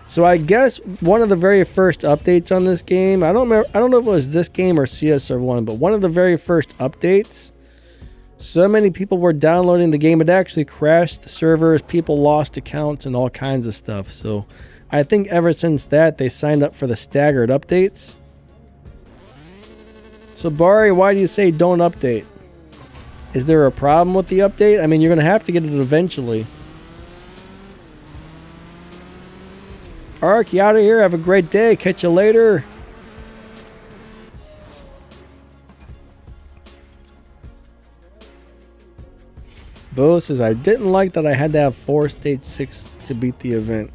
So I guess one of the very first updates on this game, I don't know if it was this game or CSR1, but one of the very first updates So many people were downloading the game, it actually crashed the servers, people lost accounts and all kinds of stuff. So I think ever since that, they signed up for the staggered updates. So Bari, why do you say don't update? Is there a problem with the update? I mean, you're going to have to get it eventually. Ark, you out of here. Have a great day. Catch you later. Bo says, I didn't like that I had to have 4 stage 6 to beat the event.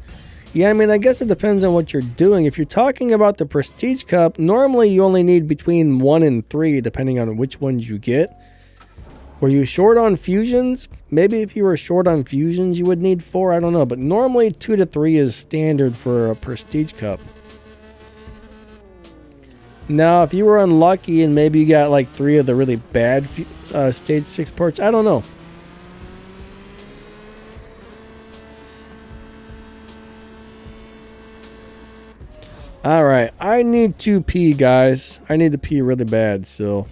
Yeah, I mean, I guess it depends on what you're doing. If you're talking about the Prestige Cup, normally you only need between 1 and 3, depending on which ones you get. Were you short on fusions? Maybe if you were short on fusions, you would need 4. I don't know. But normally 2 to 3 is standard for a Prestige Cup. Now, if you were unlucky and maybe you got like 3 of the really bad stage 6 parts, I don't know. Alright, I need to pee, guys. I need to pee really bad, so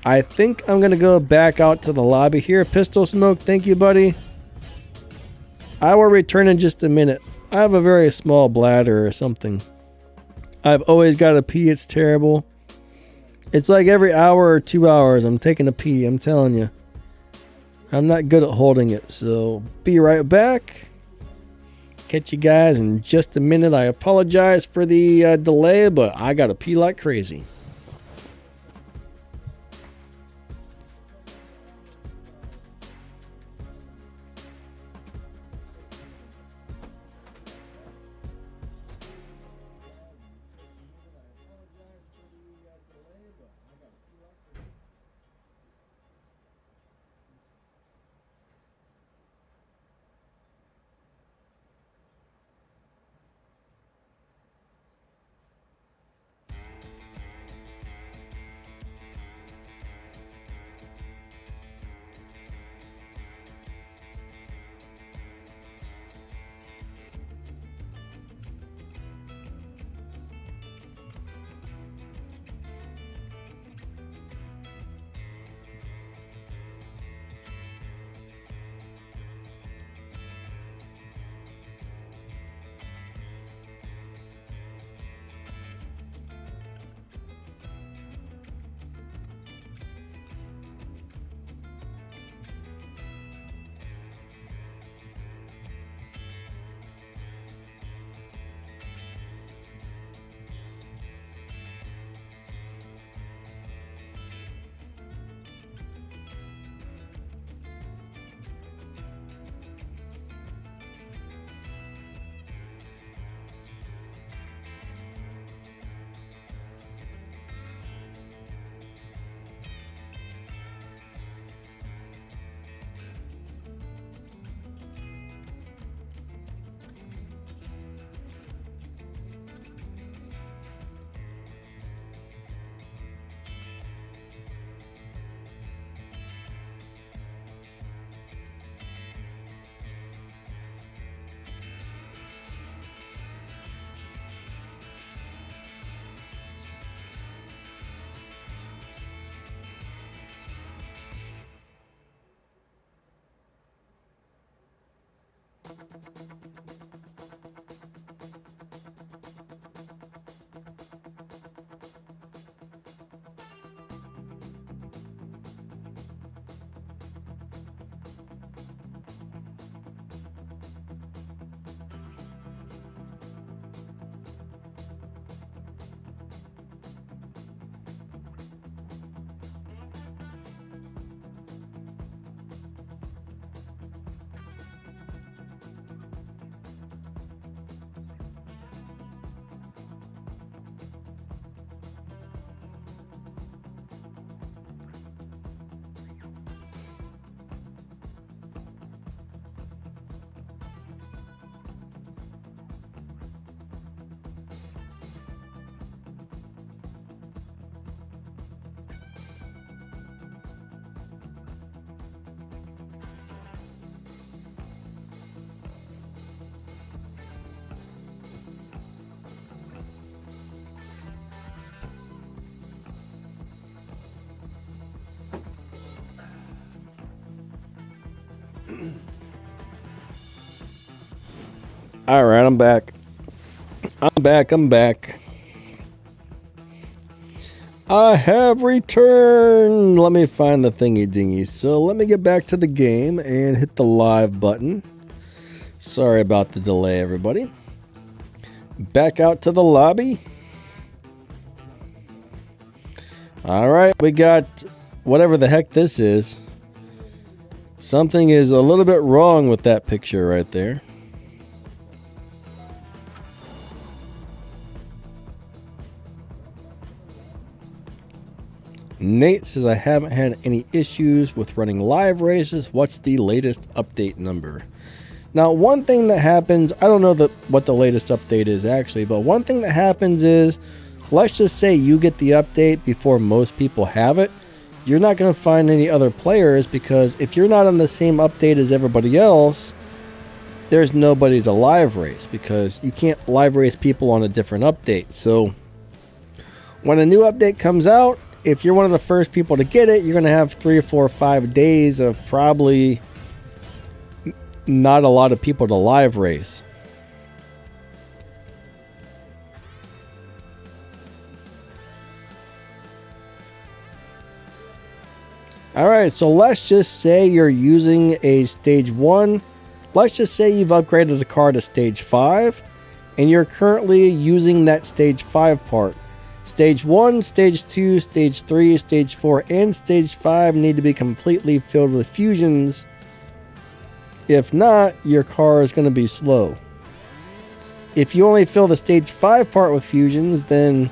I think I'm going to go back out to the lobby here. Pistol Smoke, thank you, buddy. I will return in just a minute. I have a very small bladder or something. I've always got to pee, it's terrible. It's like every hour or 2 hours I'm taking a pee, I'm telling you. I'm not good at holding it, so be right back. Catch you guys in just a minute. I apologize for the delay, but I gotta pee like crazy. All right, I'm back. I'm back. I have returned. Let me find the thingy dingy. So let me get back to the game and hit the live button. Sorry about the delay, everybody. Back out to the lobby. All right, we got whatever the heck this is. Something is a little bit wrong with that picture right there. Nate says, I haven't had any issues with running live races. What's the latest update number? Now, one thing that happens, I don't know what the latest update is actually, but one thing that happens is, let's just say you get the update before most people have it. You're not going to find any other players, because if you're not on the same update as everybody else, there's nobody to live race, because you can't live race people on a different update. So when a new update comes out, if you're one of the first people to get it, you're going to have 3 or 4 or 5 days of probably not a lot of people to live race. Alright, so let's just say you're using a stage 1. Let's just say you've upgraded the car to stage 5, and you're currently using that stage 5 part. Stage 1, Stage 2, Stage 3, Stage 4, and Stage 5 need to be completely filled with fusions. If not, your car is going to be slow. If you only fill the Stage 5 part with fusions, then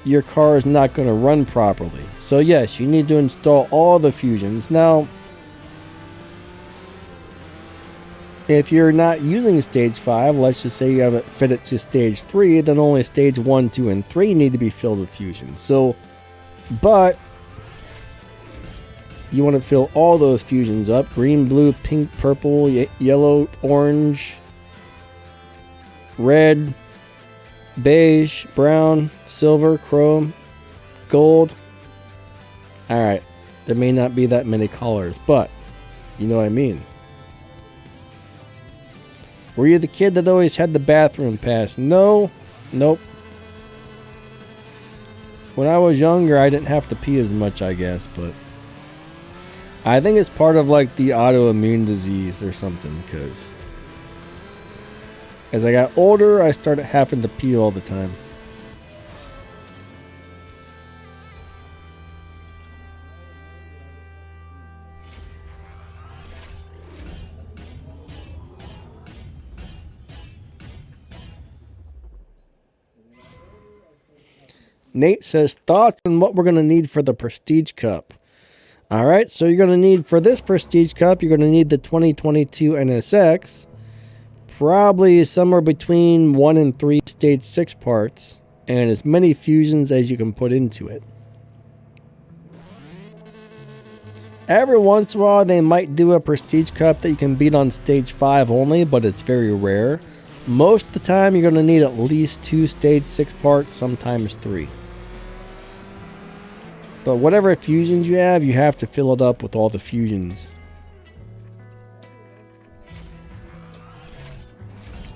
your car is not going to run properly. So yes, you need to install all the fusions. Now, if you're not using Stage 5, let's just say you have it fit it to Stage 3, then only Stage 1, 2, and 3 need to be filled with fusions. So, but you want to fill all those fusions up. Green, blue, pink, purple, yellow, orange, red, beige, brown, silver, chrome, gold. Alright, there may not be that many colors, but you know what I mean. Were you the kid that always had the bathroom pass? No. Nope. When I was younger, I didn't have to pee as much, I guess, but I think it's part of like the autoimmune disease or something, because as I got older, I started having to pee all the time. Nate says, thoughts on what we're going to need for the Prestige Cup. Alright, so you're going to need, for this Prestige Cup, you're going to need the 2022 NSX. Probably somewhere between 1 and 3 Stage 6 parts. And as many fusions as you can put into it. Every once in a while, they might do a Prestige Cup that you can beat on Stage 5 only, but it's very rare. Most of the time, you're going to need at least 2 Stage 6 parts, sometimes 3. But whatever fusions you have to fill it up with all the fusions.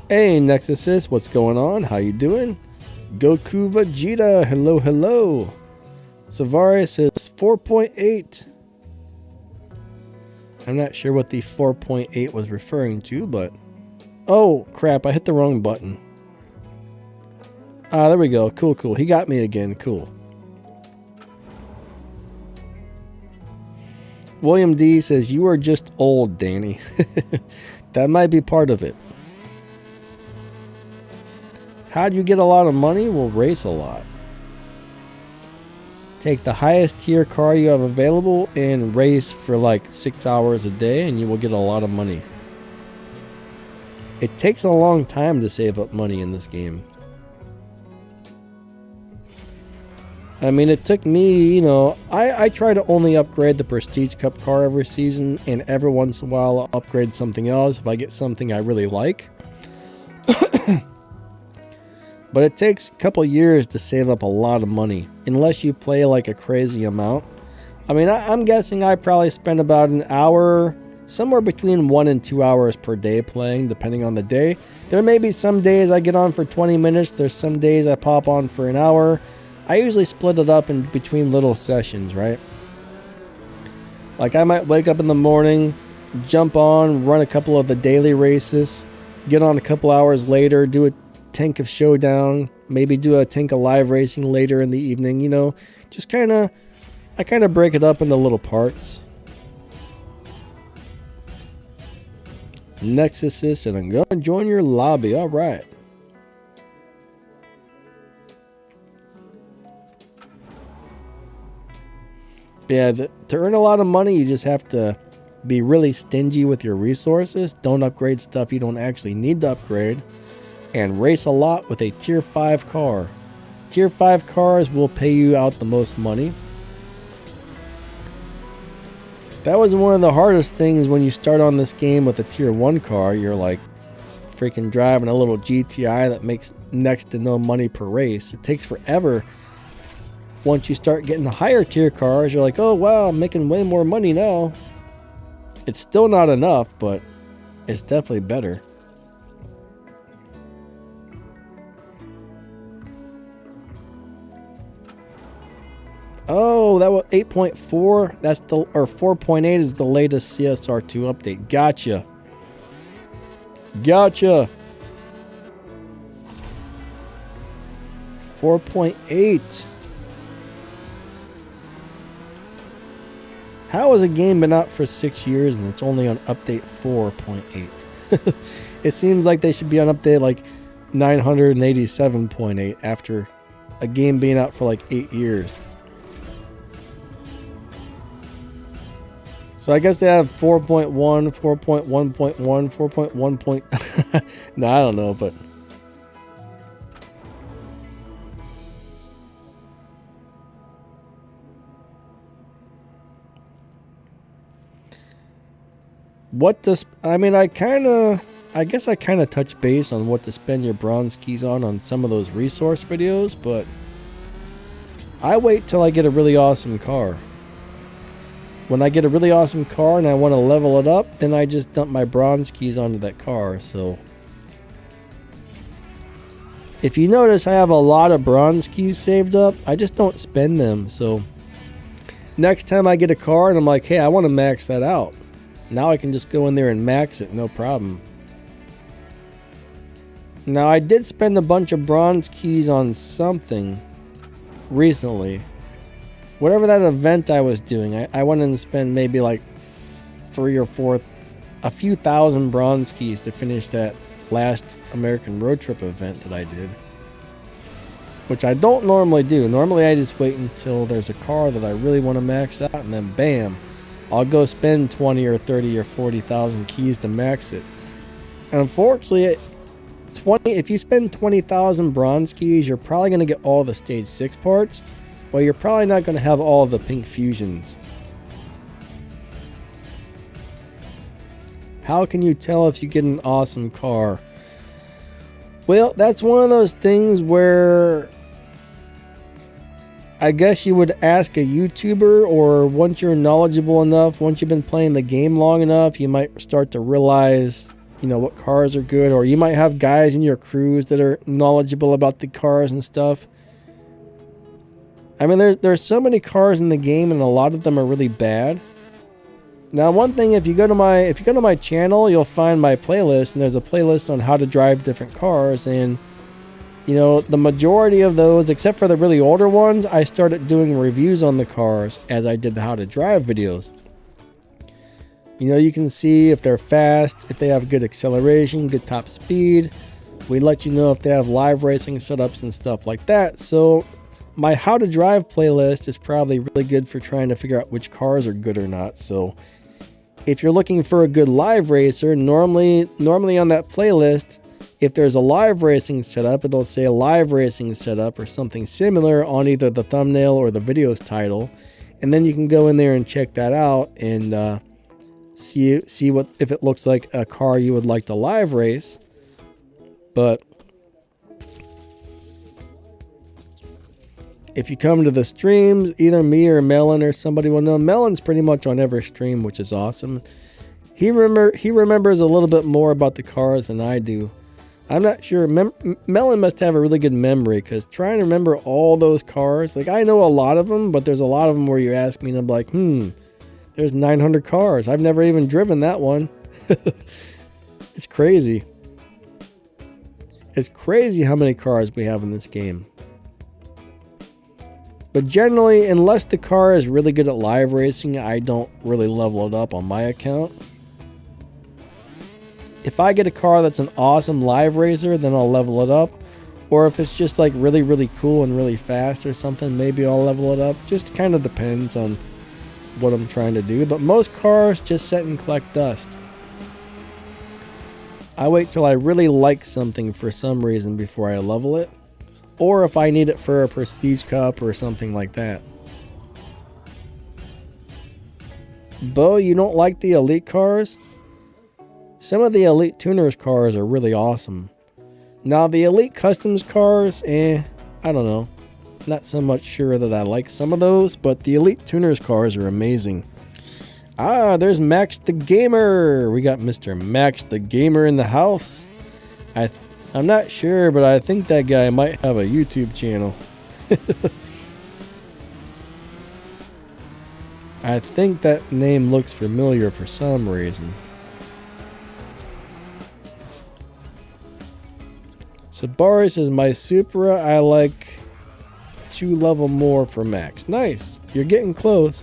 Hey, Nexusis, what's going on? How you doing? Goku Vegeta, hello, hello. Savari says 4.8. I'm not sure what the 4.8 was referring to, but... Oh, crap, I hit the wrong button. Ah, there we go. Cool, cool. He got me again. Cool. William D says, you are just old, Danny. That might be part of it. How do you get a lot of money? Well, race a lot. Take the highest tier car you have available and race for like 6 hours a day, and you will get a lot of money. It takes a long time to save up money in this game. I mean, it took me, you know, I try to only upgrade the Prestige Cup car every season, and every once in a while I'll upgrade something else if I get something I really like. But it takes a couple years to save up a lot of money, unless you play like a crazy amount. I mean, I'm guessing I probably spent about an hour somewhere between 1 and 2 hours per day playing, depending on the day. There may be some days I get on for 20 minutes. There's some days I pop on for an hour. I usually split it up in between little sessions, right? Like I might wake up in the morning, jump on, run a couple of the daily races, get on a couple hours later, do a tank of showdown, maybe do a tank of live racing later in the evening, you know, just I kind of break it up into little parts. Next assist, and I'm going to join your lobby. All right. Yeah, to earn a lot of money, you just have to be really stingy with your resources. Don't upgrade stuff you don't actually need to upgrade. And race a lot with a tier 5 car. Tier 5 cars will pay you out the most money. That was one of the hardest things when you start on this game with a tier 1 car. You're like freaking driving a little GTI that makes next to no money per race. It takes forever. Once you start getting the higher tier cars, you're like, oh wow, I'm making way more money now. It's still not enough, but it's definitely better. Oh, that was 8.4. That's the, or 4.8 is the latest CSR2 update. Gotcha. Gotcha. 4.8. How has a game been out for 6 years and it's only on update 4.8? It seems like they should be on update like 987.8 after a game being out for like 8 years. So I guess they have 4.1, 4.1.1, 4.1. No, I don't know, but what does, I mean, I guess I kind of touch base on what to spend your bronze keys on some of those resource videos, but I wait till I get a really awesome car. When I get a really awesome car and I want to level it up, then I just dump my bronze keys onto that car. So if you notice, I have a lot of bronze keys saved up. I just don't spend them. So next time I get a car and I'm like, hey, I want to max that out. Now I can just go in there and max it, no problem. Now I did spend a bunch of bronze keys on something recently. Whatever that event I was doing, I went and spent maybe like 3 or 4, a few thousand bronze keys to finish that last American road trip event that I did. Which I don't normally do. Normally I just wait until there's a car that I really want to max out, and then bam, I'll go spend 20 or 30 or 40,000 keys to max it. And unfortunately, if you spend 20,000 bronze keys, you're probably going to get all the stage 6 parts. Well, you're probably not going to have all of the pink fusions. How can you tell if you get an awesome car? Well, that's one of those things where I guess you would ask a YouTuber, or once you're knowledgeable enough, once you've been playing the game long enough, you might start to realize, you know, what cars are good, or you might have guys in your crews that are knowledgeable about the cars and stuff. I mean, there's so many cars in the game, and a lot of them are really bad. Now, one thing, if you go to my channel, you'll find my playlist, and there's a playlist on how to drive different cars, and you know, the majority of those, except for the really older ones, I started doing reviews on the cars as I did the how to drive videos. You know, you can see if they're fast, if they have good acceleration, good top speed. We let you know if they have live racing setups and stuff like that. So my how to drive playlist is probably really good for trying to figure out which cars are good or not. So if you're looking for a good live racer, normally on that playlist, if there's a live racing setup, it'll say live racing setup or something similar on either the thumbnail or the video's title. And then you can go in there and check that out and see what, if it looks like a car you would like to live race. But if you come to the streams, either me or Melon or somebody will know. Melon's pretty much on every stream, which is awesome. He remembers a little bit more about the cars than I do. I'm not sure. Melon must have a really good memory, because trying to remember all those cars, like I know a lot of them, but there's a lot of them where you ask me and I'm like, there's 900 cars. I've never even driven that one. It's crazy. It's crazy how many cars we have in this game. But generally, unless the car is really good at live racing, I don't really level it up on my account. If I get a car that's an awesome live racer, then I'll level it up. Or if it's just like really, really cool and really fast or something, maybe I'll level it up. Just kind of depends on what I'm trying to do. But most cars just sit and collect dust. I wait till I really like something for some reason before I level it. Or if I need it for a prestige cup or something like that. Bo, you don't like the elite cars? Some of the elite tuners cars are really awesome. Now the elite customs cars, I don't know. Not so much sure that I like some of those, but the elite tuners cars are amazing. Ah, there's Max the Gamer. We got Mr. Max the Gamer in the house. I'm not sure, but I think that guy might have a YouTube channel. I think that name looks familiar for some reason. Sabari says, my Supra, I like 2 level more for Max. Nice. You're getting close.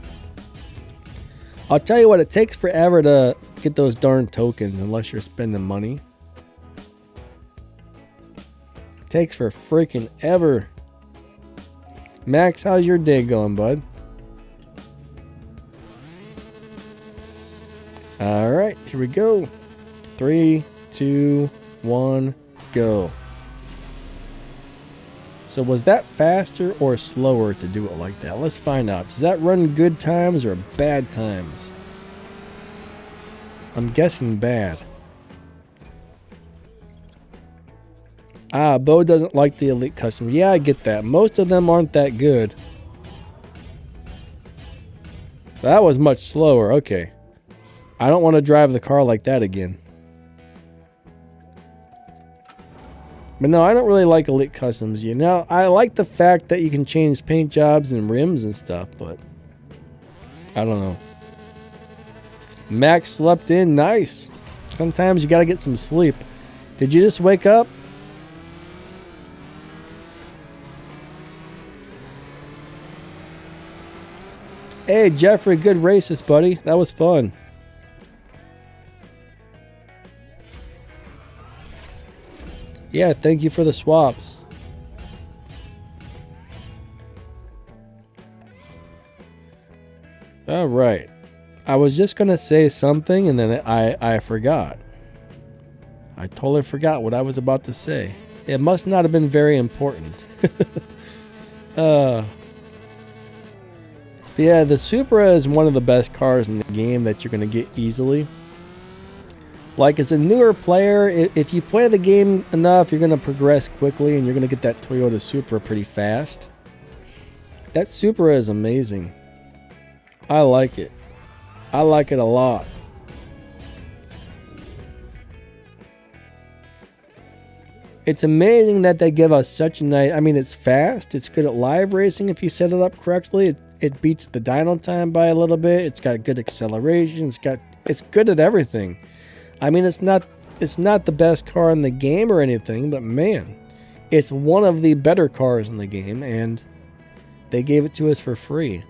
I'll tell you what, it takes forever to get those darn tokens unless you're spending money. It takes for freaking ever. Max, how's your day going, bud? Alright, here we go. 3, 2, 1, go. So was that faster or slower to do it like that? Let's find out. Does that run good times or bad times? I'm guessing bad. Ah, Bo doesn't like the elite custom. Yeah, I get that. Most of them aren't that good. That was much slower. Okay. I don't want to drive the car like that again. But no, I don't really like elite customs. You know, I like the fact that you can change paint jobs and rims and stuff, but I don't know. Max slept in. Nice. Sometimes you got to get some sleep. Did you just wake up? Hey, Jeffrey, good races, buddy. That was fun. Yeah, thank you for the swaps. All right. I was just going to say something and then I forgot. I totally forgot what I was about to say. It must not have been very important. But yeah, the Supra is one of the best cars in the game that you're going to get easily. Like, as a newer player, if you play the game enough, you're going to progress quickly and you're going to get that Toyota Supra pretty fast. That Supra is amazing. I like it. I like it a lot. It's amazing that they give us such a nice... I mean, it's fast. It's good at live racing if you set it up correctly. It beats the dyno time by a little bit. It's got good acceleration. It's good at everything. I mean, it's not the best car in the game or anything, but man, it's one of the better cars in the game, and they gave it to us for free.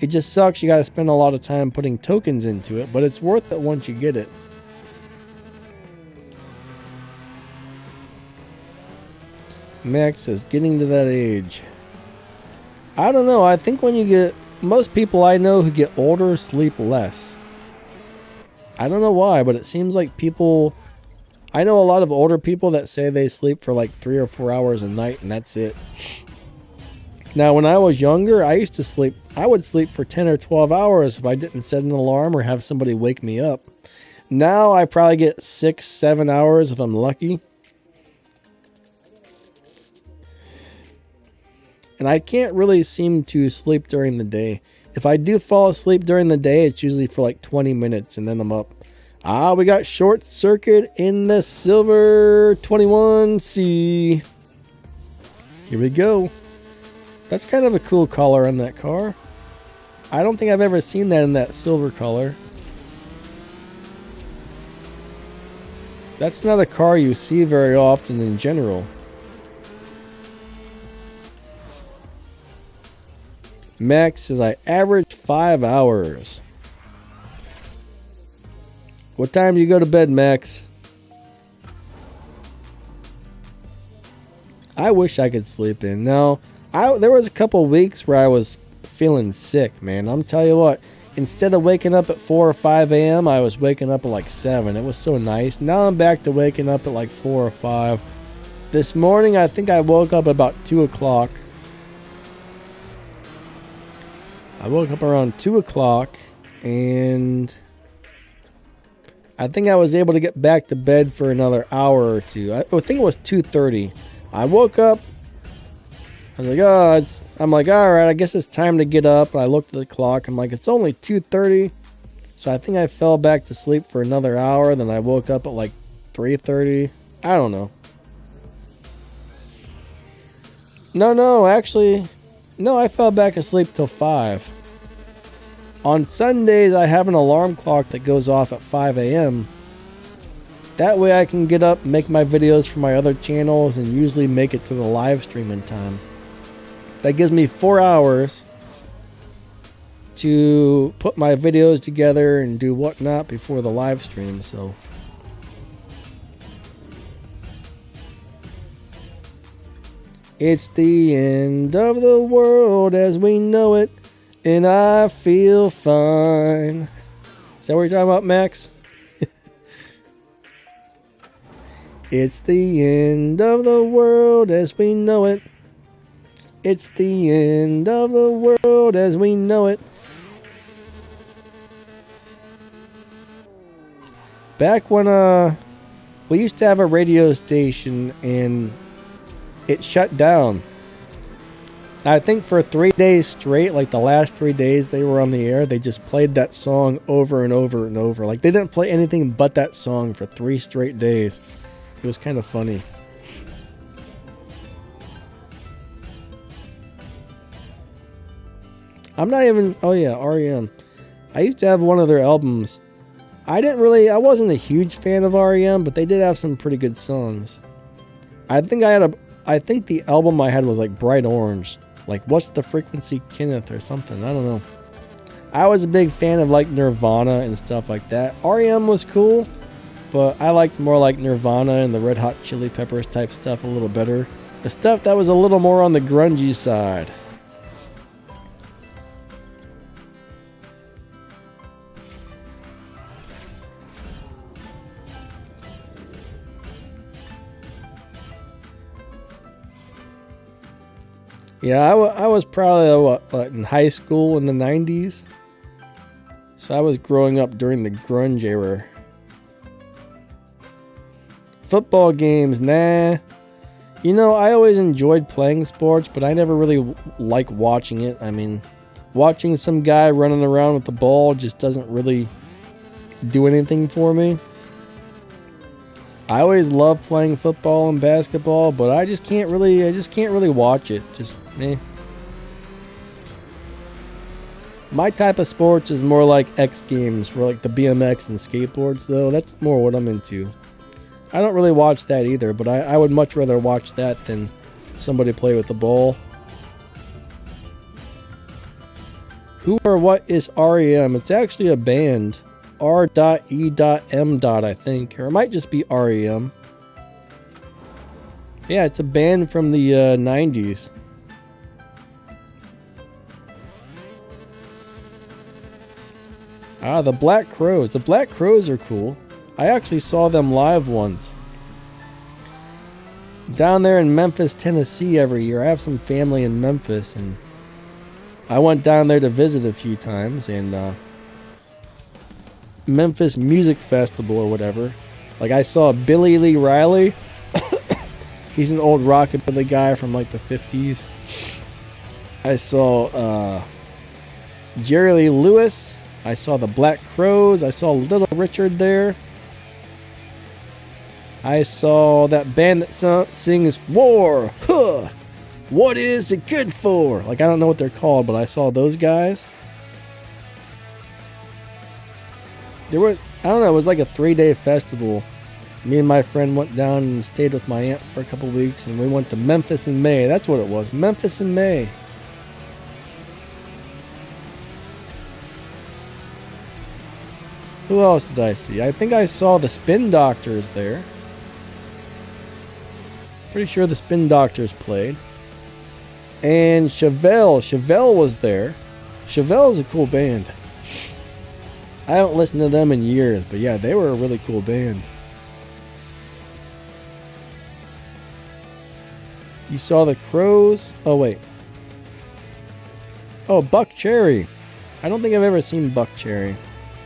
It just sucks you got to spend a lot of time putting tokens into it, but it's worth it once you get it. Max says, getting to that age. I don't know. I think when you get... Most people I know who get older sleep less. I don't know why, but it seems like people... I know a lot of older people that say they sleep for like 3 or 4 hours a night, and that's it. Now, when I was younger, I used to sleep... I would sleep for 10 or 12 hours if I didn't set an alarm or have somebody wake me up. Now, I probably get 6, 7 hours if I'm lucky. And I can't really seem to sleep during the day. If I do fall asleep during the day, it's usually for like 20 minutes and then I'm up. We got Short Circuit in the Silver 21C. Here we go. That's kind of a cool color on that car. I don't think I've ever seen that in that silver color. That's not a car you see very often in general. Max says I averaged 5 hours. What time do you go to bed, Max? I wish I could sleep in. No, there was a couple weeks where I was feeling sick, man. I'm telling you what, instead of waking up at 4 or 5 a.m., I was waking up at like 7. It was so nice. Now I'm back to waking up at like 4 or 5. This morning, I think I woke up about 2 o'clock. I woke up around 2 o'clock, and I think I was able to get back to bed for another hour or two. I think it was 2:30. I woke up. I was like, oh, I'm like, all right, I guess it's time to get up. I looked at the clock. I'm like, it's only 2:30. So I think I fell back to sleep for another hour. Then I woke up at like 3:30. I don't know. No, actually, no, I fell back asleep till 5. On Sundays, I have an alarm clock that goes off at 5 a.m. That way I can get up, make my videos for my other channels, and usually make it to the live stream in time. That gives me 4 hours to put my videos together and do whatnot before the live stream, so. It's the end of the world as we know it, and I feel fine. Is that what you're talking about, Max? It's the end of the world as we know it. It's the end of the world as we know it. Back when we used to have a radio station and it shut down. I think for 3 days straight, like the last 3 days they were on the air, they just played that song over and over and over. Like they didn't play anything but that song for 3 straight days. It was kind of funny. I'm not even... Oh yeah, REM. I used to have one of their albums. I wasn't a huge fan of REM, but they did have some pretty good songs. I think the album I had was like Bright Orange. Like What's the Frequency, Kenneth, or something. I don't know. I was a big fan of like Nirvana and stuff like that. REM was cool, but I liked more like Nirvana and the Red Hot Chili Peppers type stuff a little better. The stuff that was a little more on the grungy side. Yeah, I was probably in high school in the 90s. So I was growing up during the grunge era. Football games, nah. You know, I always enjoyed playing sports, but I never really like watching it. I mean, watching some guy running around with the ball just doesn't really do anything for me. I always loved playing football and basketball, but I just can't really watch it. Just My type of sports is more like X Games, for like the BMX and skateboards, though. That's more what I'm into. I don't really watch that either, but I would much rather watch that than somebody play with the ball. Who or what is REM? It's actually a band. R.E.M. I think. Or it might just be REM. Yeah, it's a band from the 90s. Ah, the Black Crowes. The Black Crowes are cool. I actually saw them live once. Down there in Memphis, Tennessee every year. I have some family in Memphis, and I went down there to visit a few times, and Memphis Music Festival or whatever. Like I saw Billy Lee Riley. He's an old rockabilly guy from like the 50s. I saw Jerry Lee Lewis. I saw the Black Crows. I saw Little Richard there. I saw that band that sings War. Huh. What is it good for? Like, I don't know what they're called, but I saw those guys. I don't know, it was like a 3-day festival. Me and my friend went down and stayed with my aunt for a couple weeks, and we went to Memphis in May. That's what it was, Memphis in May. Who else did I see? I think I saw the Spin Doctors there. Pretty sure the Spin Doctors played. And Chevelle was there. Chevelle's a cool band. I haven't listened to them in years, but yeah, they were a really cool band. You saw the Crows? Oh, wait. Oh, Buck Cherry. I don't think I've ever seen Buck Cherry.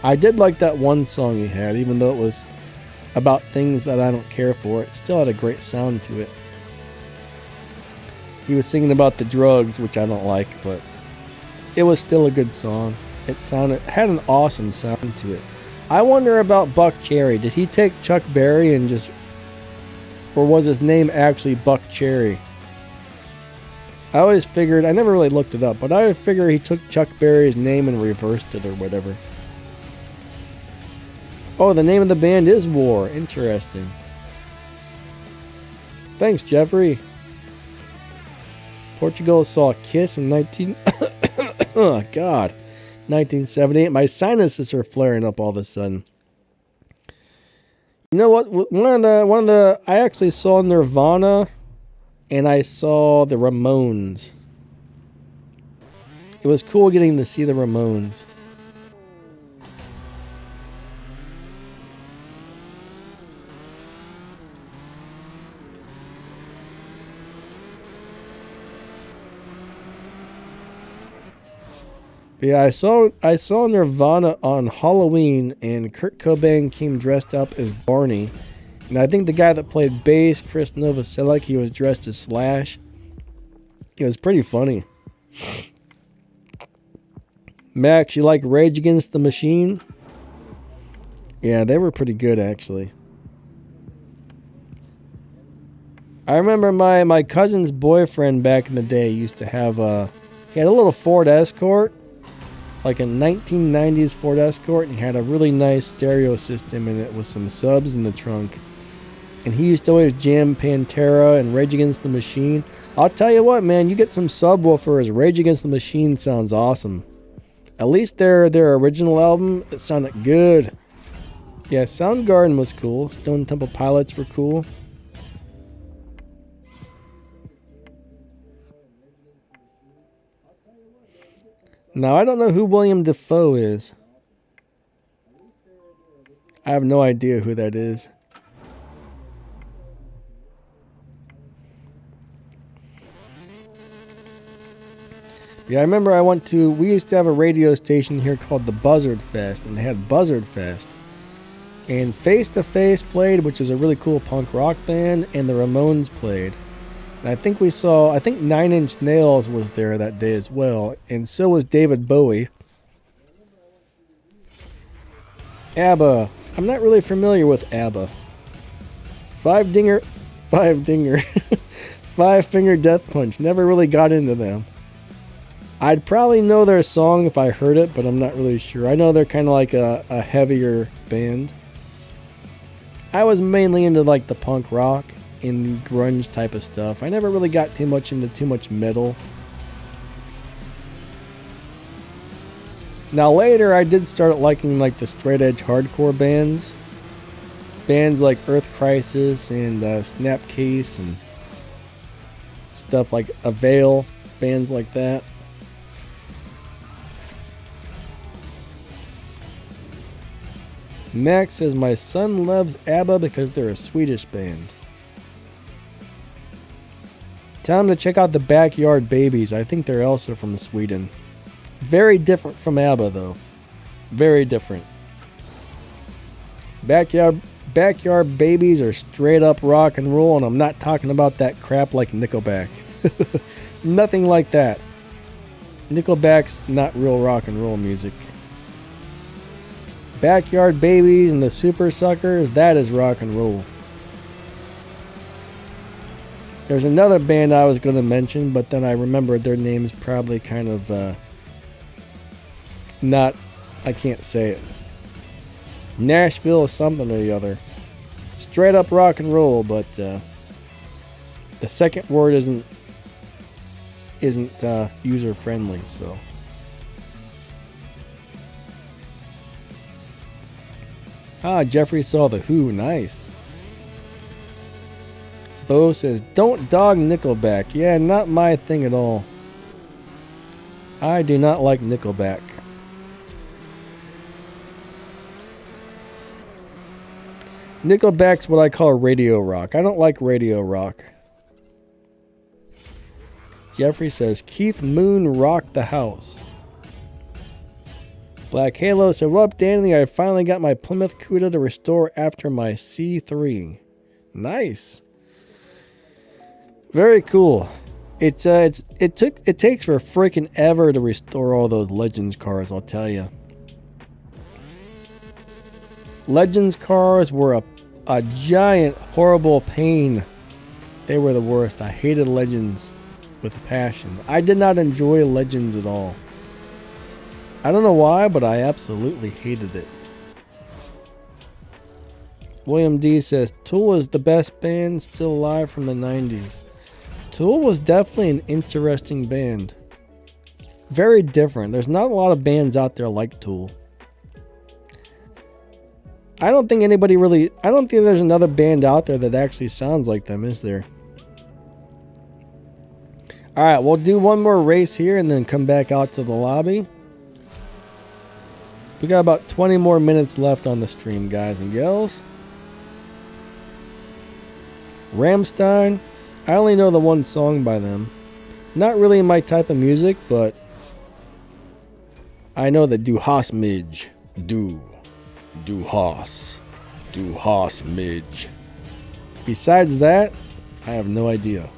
I did like that one song he had, even though it was about things that I don't care for. It still had a great sound to it. He was singing about the drugs, which I don't like, but it was still a good song. It had an awesome sound to it. I wonder about Buck Cherry. Did he take Chuck Berry and just... or was his name actually Buck Cherry? I always figured... I never really looked it up, but I always figured he took Chuck Berry's name and reversed it or whatever. Oh, the name of the band is War. Interesting. Thanks, Jeffrey. Portugal saw Kiss in oh, God. 1978. My sinuses are flaring up all of a sudden. You know what? I actually saw Nirvana and I saw the Ramones. It was cool getting to see the Ramones. Yeah, I saw Nirvana on Halloween, and Kurt Cobain came dressed up as Barney. And I think the guy that played bass, Chris Novoselic, he was dressed as Slash. It was pretty funny. Max, you like Rage Against the Machine? Yeah, they were pretty good, actually. I remember my cousin's boyfriend back in the day used to have he had a little Ford Escort. Like a 1990s Ford Escort, and he had a really nice stereo system in it with some subs in the trunk. And he used to always jam Pantera and Rage Against the Machine. I'll tell you what, man, you get some subwoofers, Rage Against the Machine sounds awesome. At least their original album, it sounded good. Yeah, Soundgarden was cool. Stone Temple Pilots were cool. Now, I don't know who William Dafoe is. I have no idea who that is. Yeah, I remember we used to have a radio station here called the Buzzard Fest, and they had Buzzard Fest. And Face to Face played, which is a really cool punk rock band, and the Ramones played. And I think 9 Inch Nails was there that day as well, and so was David Bowie. ABBA. I'm not really familiar with ABBA. Five Finger Death Punch. Never really got into them. I'd probably know their song if I heard it, but I'm not really sure. I know they're kind of like a heavier band. I was mainly into like the punk rock in the grunge type of stuff. I never really got too much metal. Now later I did start liking like the straight edge hardcore bands. Bands like Earth Crisis and Snapcase and stuff like Avail. Bands like that. Max says my son loves ABBA because they're a Swedish band. Tell him to check out the Backyard Babies. I think they're also from Sweden. Very different from ABBA, though. Very different. Backyard Babies are straight up rock and roll, and I'm not talking about that crap like Nickelback. Nothing like that. Nickelback's not real rock and roll music. Backyard Babies and the Super Suckers, that is rock and roll. There's another band I was going to mention, but then I remembered their name is probably kind of not, I can't say it. Nashville something or the other. Straight up rock and roll, but the second word isn't user friendly, so. Jeffrey saw the Who, nice. Bo says, don't dog Nickelback. Yeah, not my thing at all. I do not like Nickelback. Nickelback's what I call radio rock. I don't like radio rock. Jeffrey says, Keith Moon rocked the house. Black Halo said, what up, Danny? I finally got my Plymouth Cuda to restore after my C3. Nice. Very cool. It takes for freaking ever to restore all those Legends cars, I'll tell you. Legends cars were a giant, horrible pain. They were the worst. I hated Legends with a passion. I did not enjoy Legends at all. I don't know why, but I absolutely hated it. William D says, Tool is the best band still alive from the 90s. Tool was definitely an interesting band. Very different. There's not a lot of bands out there like Tool. I don't think there's another band out there that actually sounds like them, is there? Alright, we'll do one more race here and then come back out to the lobby. We got about 20 more minutes left on the stream, guys and gals. Rammstein. I only know the one song by them. Not really my type of music, but I know that Du hast mich. Du hast mich. Besides that, I have no idea.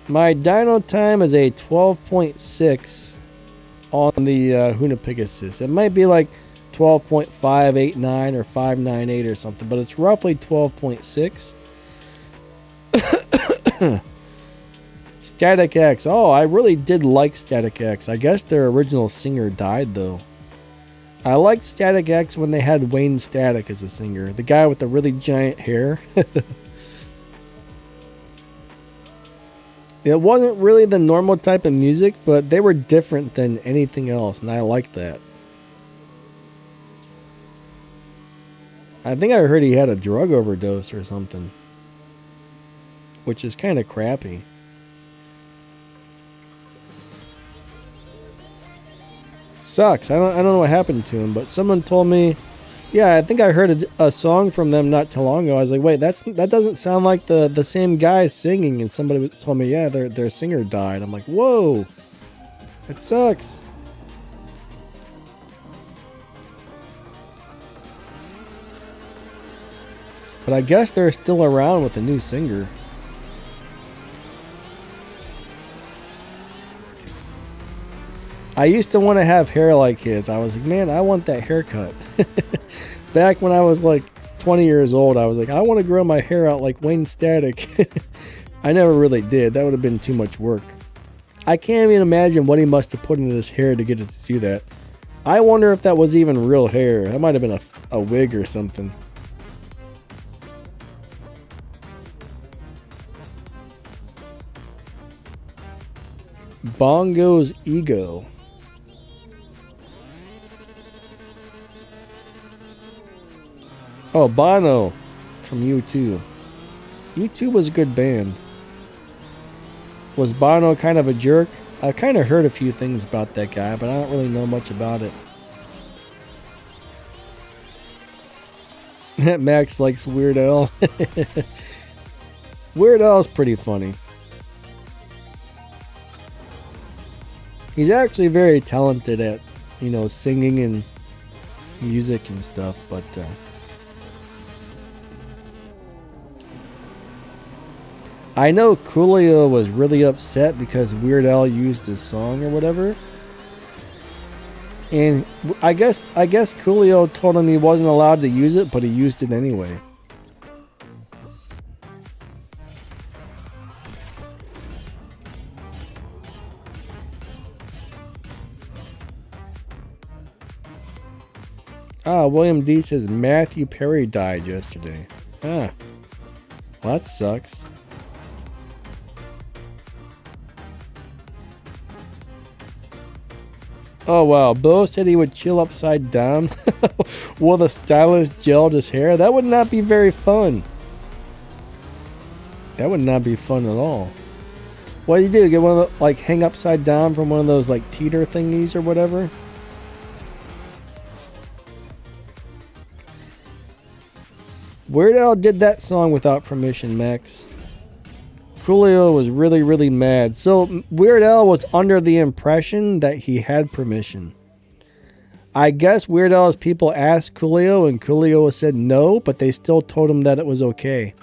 My dyno time is a 12.6 on the Pegasus. It might be like 12.589 or 598 or something, but it's roughly 12.6. Static X. Oh, I really did like Static X. I guess their original singer died, though. I liked Static X when they had Wayne Static as a singer. The guy with the really giant hair. It wasn't really the normal type of music, but they were different than anything else, and I liked that. I think I heard he had a drug overdose or something, which is kind of crappy. Sucks. I don't know what happened to him, but someone told me, yeah, I think I heard a song from them not too long ago. I was like, wait, that doesn't sound like the same guy singing. And somebody told me, yeah, their singer died. I'm like, whoa, that sucks. But I guess they're still around with a new singer. I used to want to have hair like his. I was like, man, I want that haircut. Back when I was like 20 years old, I was like, I want to grow my hair out like Wayne Static. I never really did. That would have been too much work. I can't even imagine what he must have put into his hair to get it to do that. I wonder if that was even real hair. That might have been a wig or something. Bongo's Ego. Oh, Bono from U2. U2 was a good band. Was Bono kind of a jerk? I kind of heard a few things about that guy, but I don't really know much about it. Max likes Weird Al. Weird Al's pretty funny. He's actually very talented at, singing and music and stuff, but I know Coolio was really upset because Weird Al used his song or whatever. And I guess Coolio told him he wasn't allowed to use it, but he used it anyway. William D says Matthew Perry died yesterday. Well, that sucks. Oh wow, Bo said he would chill upside down with a stylist gelled his hair. That would not be very fun. That would not be fun at all. What do you do? Get one of the, like, hang upside down from one of those like teeter thingies or whatever? Weird Al did that song without permission, Max. Coolio was really, really mad. So Weird Al was under the impression that he had permission. I guess Weird Al's people asked Coolio and Coolio said no, but they still told him that it was okay.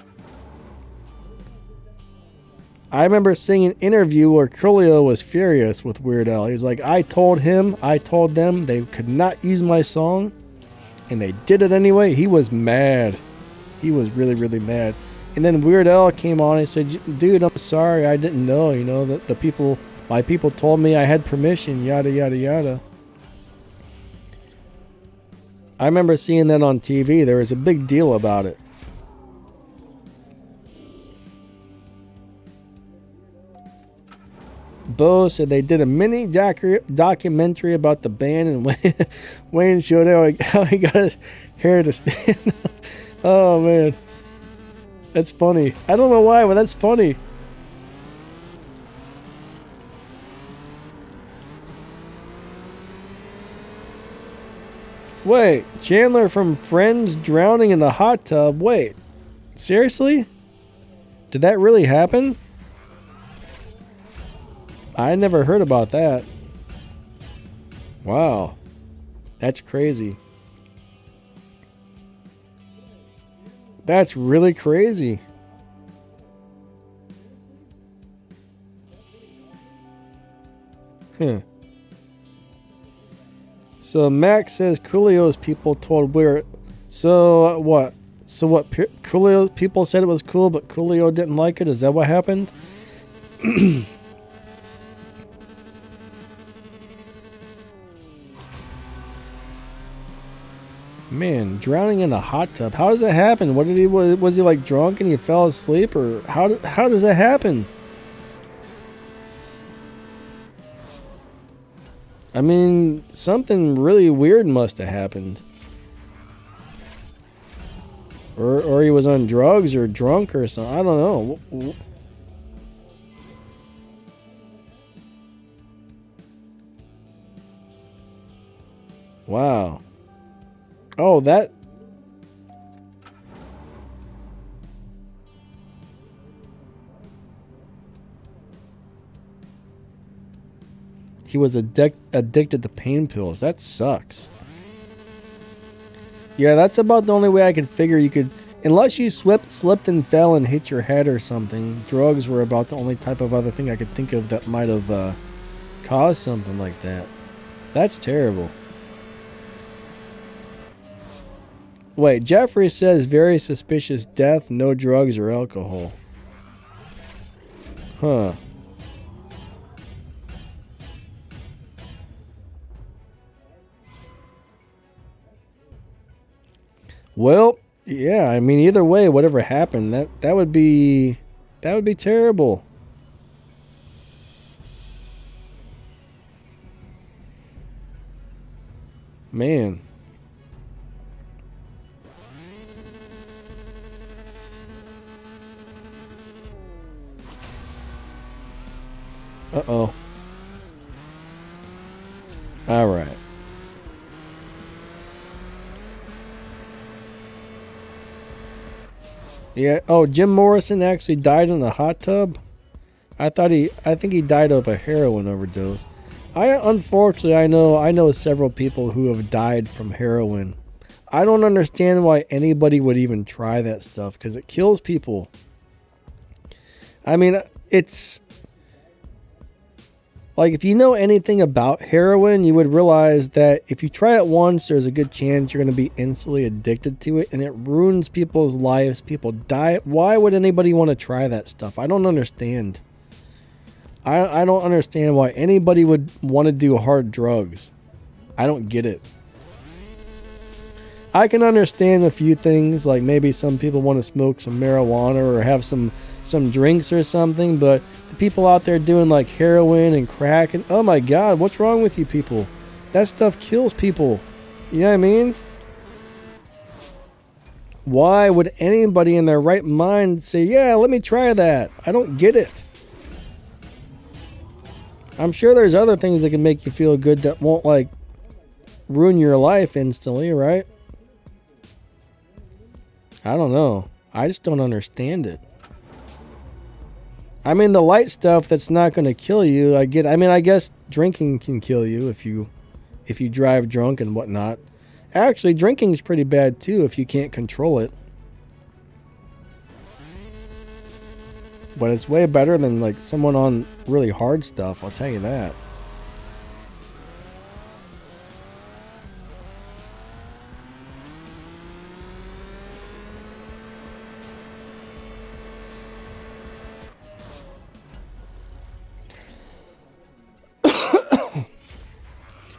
I remember seeing an interview where Coolio was furious with Weird Al. He was like, I told them they could not use my song, and they did it anyway. He was mad. He was really, really mad. And then Weird Al came on and said, dude, I'm sorry, I didn't know, that my people told me I had permission, yada, yada, yada. I remember seeing that on TV. There was a big deal about it. Bo said they did a mini documentary about the band, and Wayne showed how he got his hair to stand up. Oh, man. That's funny. I don't know why, but that's funny. Wait, Chandler from Friends drowning in the hot tub. Wait, seriously? Did that really happen? I never heard about that. Wow. That's crazy. That's really crazy. So Max says Coolio's people told Weird. So what? Coolio's people said it was cool, but Coolio didn't like it. Is that what happened? Man, drowning in a hot tub. How does that happen? Was he like drunk and he fell asleep, or how does that happen? I mean, something really weird must have happened. Or he was on drugs or drunk or something. I don't know. Wow. Oh, that... He was addicted to pain pills. That sucks. Yeah, that's about the only way I could figure you could... Unless you slipped and fell and hit your head or something, drugs were about the only type of other thing I could think of that might have caused something like that. That's terrible. Wait, Jeffrey says very suspicious death, no drugs or alcohol. Huh. Well, yeah, I mean, either way, whatever happened, that would be terrible. Man. Uh-oh. All right. Yeah. Oh, Jim Morrison actually died in a hot tub? I think he died of a heroin overdose. Unfortunately, I know several people who have died from heroin. I don't understand why anybody would even try that stuff, because it kills people. I mean, it's like, if you know anything about heroin, you would realize that if you try it once, there's a good chance you're going to be instantly addicted to it, and it ruins people's lives. People die. Why would anybody want to try that stuff? I don't understand. I don't understand why anybody would want to do hard drugs. I don't get it. I can understand a few things, like maybe some people want to smoke some marijuana or have some drinks or something, but the people out there doing like heroin and crack, and oh my God, what's wrong with you people? That stuff kills people. You know what I mean? Why would anybody in their right mind say, yeah, let me try that? I don't get it. I'm sure there's other things that can make you feel good that won't like ruin your life instantly, right? I don't know. I just don't understand it. I mean, the light stuff that's not going to kill you, I get. I mean, I guess drinking can kill you if you drive drunk and whatnot. Actually, drinking is pretty bad too if you can't control it. But it's way better than like someone on really hard stuff, I'll tell you that.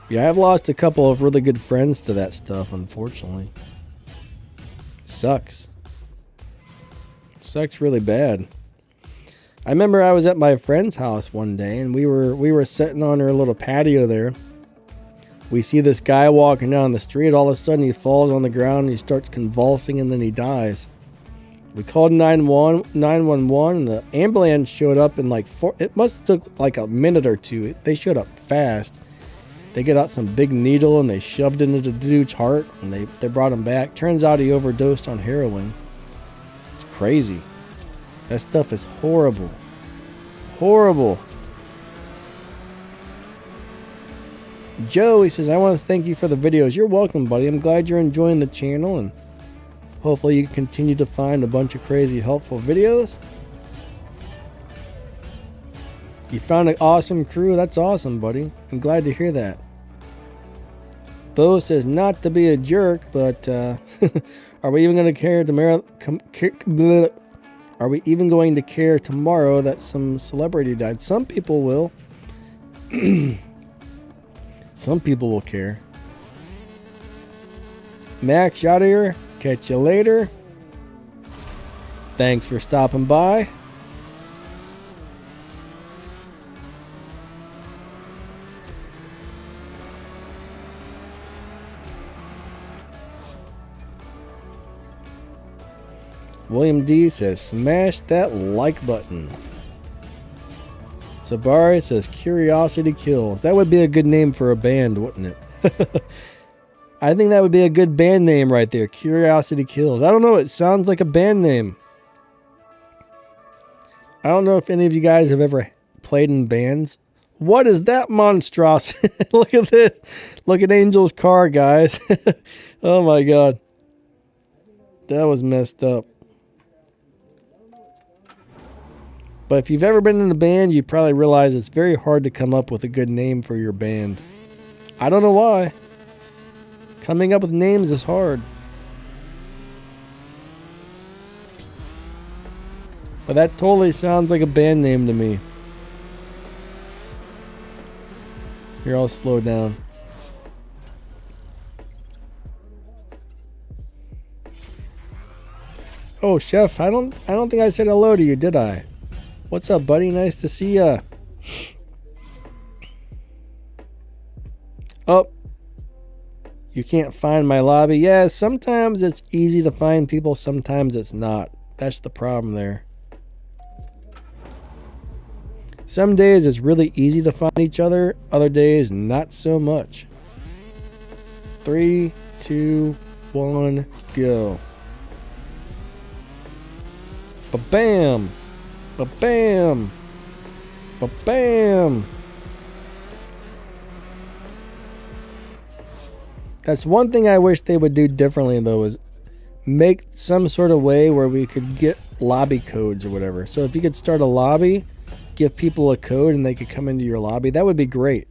Yeah, I've lost a couple of really good friends to that stuff, unfortunately. Sucks. Sucks really bad. I remember I was at my friend's house one day, and we were sitting on her little patio there. We see this guy walking down the street. All of a sudden, he falls on the ground, and he starts convulsing, and then he dies. We called 911, and the ambulance showed up in like it must have took like a minute or two. They showed up fast. They get out some big needle, and they shoved it into the dude's heart, and they brought him back. Turns out he overdosed on heroin. It's crazy. That stuff is horrible. Horrible. Joe, he says, I want to thank you for the videos. You're welcome, buddy. I'm glad you're enjoying the channel, and hopefully you continue to find a bunch of crazy, helpful videos. You found an awesome crew. That's awesome, buddy. I'm glad to hear that. Bo says, not to be a jerk, but are we even going to care tomorrow? Are we even going to care tomorrow that some celebrity died? Some people will. Some people will care. Max, out of here. Catch you later. Thanks for stopping by. William D says, smash that like button. Sabari says, Curiosity Kills. That would be a good name for a band, wouldn't it? I think that would be a good band name right there. Curiosity Kills. I don't know. It sounds like a band name. I don't know if any of you guys have ever played in bands. What is that monstrosity? Look at this. Look at Angel's car, guys. Oh my God. That was messed up. But if you've ever been in a band, you probably realize it's very hard to come up with a good name for your band. I don't know why. Coming up with names is hard. But that totally sounds like a band name to me. Here, I'll slow down. Oh, Chef, I don't think I said hello to you, did I? What's up, buddy? Nice to see ya. Oh, you can't find my lobby. Yeah, sometimes it's easy to find people, sometimes it's not. That's the problem there. Some days it's really easy to find each other, other days not so much. 3, 2, 1, go. Ba-bam! Ba-bam! Ba-bam! That's one thing I wish they would do differently, though, is make some sort of way where we could get lobby codes or whatever. So if you could start a lobby, give people a code and they could come into your lobby, that would be great.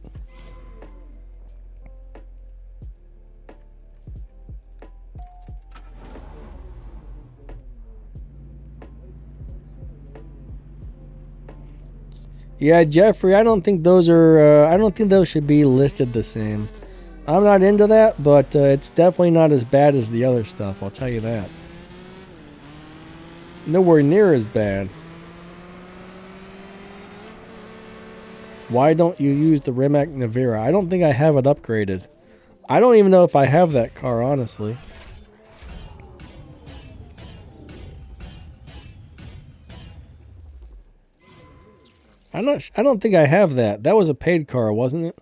Yeah, Jeffrey, I don't think those are, I don't think those should be listed the same. I'm not into that, but it's definitely not as bad as the other stuff, I'll tell you that. Nowhere near as bad. Why don't you use the Rimac Navara? I don't think I have it upgraded. I don't even know if I have that car, honestly. I don't think I have that. That was a paid car, wasn't it?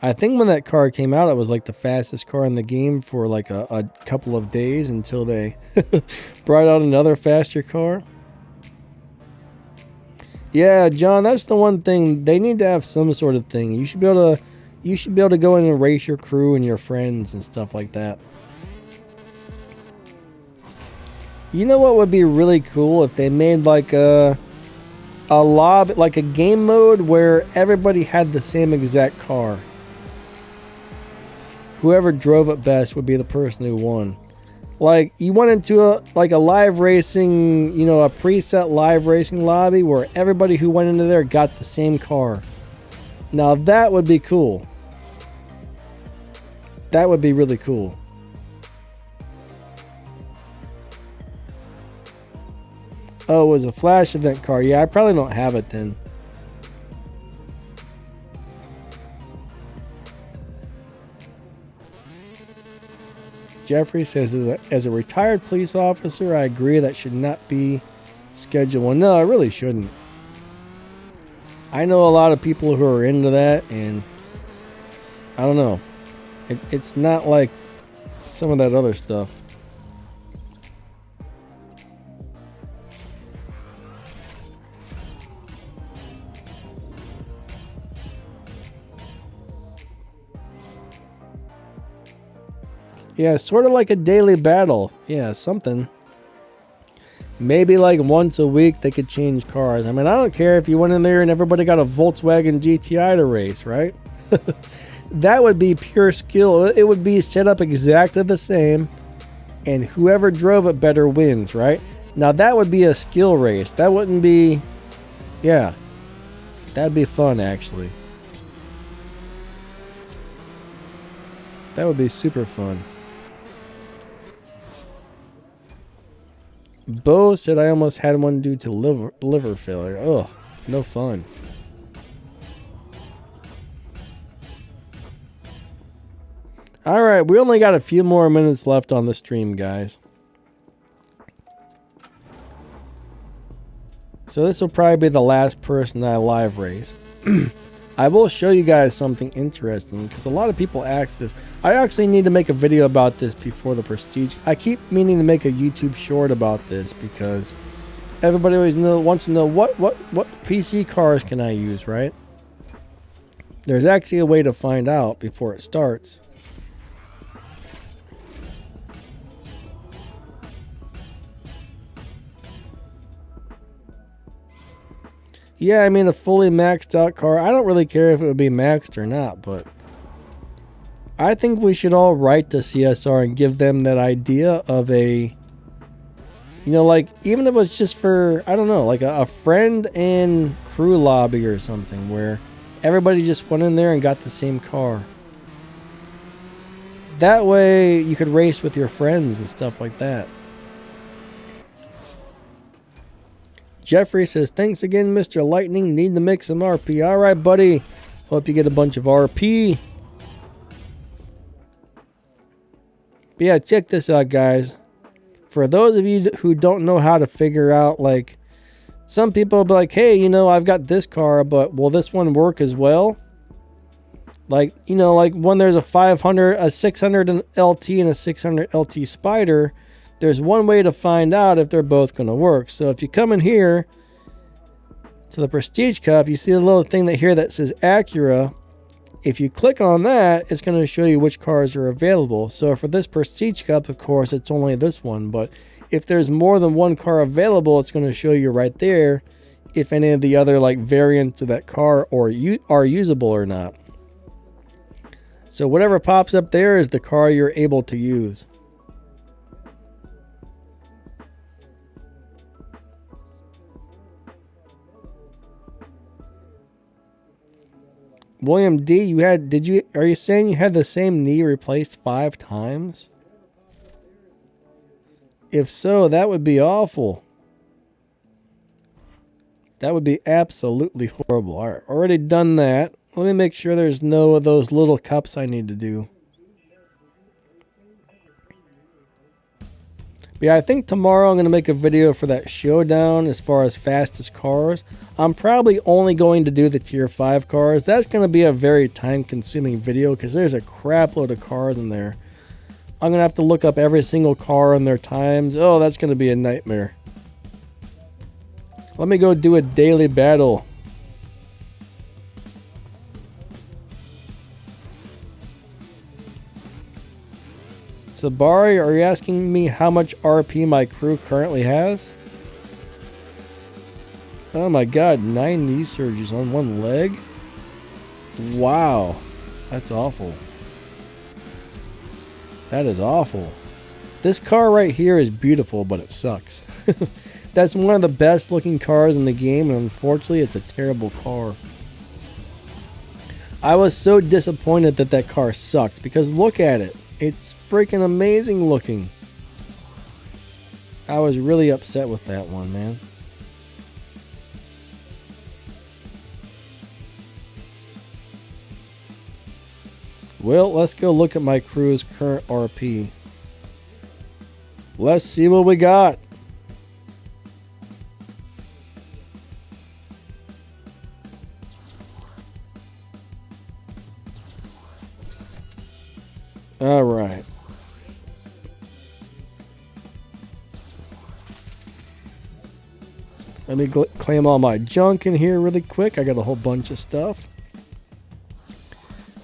I think when that car came out, it was like the fastest car in the game for like a couple of days until they brought out another faster car. Yeah, John, that's the one thing. They need to have some sort of thing. You should be able to go in and race your crew and your friends and stuff like that. You know what would be really cool if they made like a lobby, like a game mode where everybody had the same exact car. Whoever drove it best would be the person who won. Like you went into a live racing, you know, a preset live racing lobby where everybody who went into there got the same car. Now that would be cool. That would be really cool. Oh, it was a Flash event car. Yeah, I probably don't have it then. Jeffrey says, as a retired police officer, I agree that should not be scheduled. Well, no, I really shouldn't. I know a lot of people who are into that, and I don't know. It's not like some of that other stuff. Yeah, sort of like a daily battle. Yeah, something. Maybe like once a week they could change cars. I mean, I don't care if you went in there and everybody got a Volkswagen GTI to race, right? That would be pure skill. It would be set up exactly the same, and whoever drove it better wins, right? Now that would be a skill race. That wouldn't be... Yeah. That'd be fun, actually. That would be super fun. Bo said I almost had one due to liver failure. Ugh, no fun. Alright, we only got a few more minutes left on the stream, guys. So this will probably be the last person I live race. I will show you guys something interesting because a lot of people ask this. I actually need to make a video about this before the Prestige. I keep meaning to make a YouTube short about this because everybody always wants to know what PC cars can I use, right? There's actually a way to find out before it starts. Yeah, I mean, a fully maxed out car. I don't really care if it would be maxed or not, but I think we should all write to CSR and give them that idea of a, you know, like, even if it was just for, I don't know, like a friend and crew lobby or something where everybody just went in there and got the same car. That way you could race with your friends and stuff like that. Jeffrey says, thanks again, Mr. Lightning. Need to make some RP. All right, buddy. Hope you get a bunch of RP. But yeah, check this out, guys. For those of you who don't know how to figure out, like, some people will be like, hey, you know, I've got this car, but will this one work as well? Like, you know, like when there's a 500, a 600 LT and a 600 LT Spider, there's one way to find out if they're both going to work. So if you come in here to the Prestige Cup, you see a little thing that here that says Acura. If you click on that, it's going to show you which cars are available. So for this Prestige Cup, of course, it's only this one. But if there's more than one car available, it's going to show you right there if any of the other like variants of that car are usable or not. So whatever pops up there is the car you're able to use. William D, are you saying you had the same knee replaced 5 times? If so, that would be awful. That would be absolutely horrible. All right, already done that. Let me make sure there's no of those little cups I need to do. But yeah, I think tomorrow I'm going to make a video for that showdown as far as fastest cars. I'm probably only going to do the tier 5 cars. That's going to be a very time consuming video because there's a crap load of cars in there. I'm going to have to look up every single car and their times. Oh, that's going to be a nightmare. Let me go do a daily battle. Sabari, are you asking me how much RP my crew currently has? Oh my god, 9 knee surgeries on one leg? Wow, that's awful. That is awful. This car right here is beautiful, but it sucks. That's one of the best looking cars in the game, and unfortunately it's a terrible car. I was so disappointed that that car sucked, because look at it. It's freaking amazing looking. I was really upset with that one, man. Well, let's go look at my crew's current RP. Let's see what we got. All right. Let me claim all my junk in here really quick. I got a whole bunch of stuff.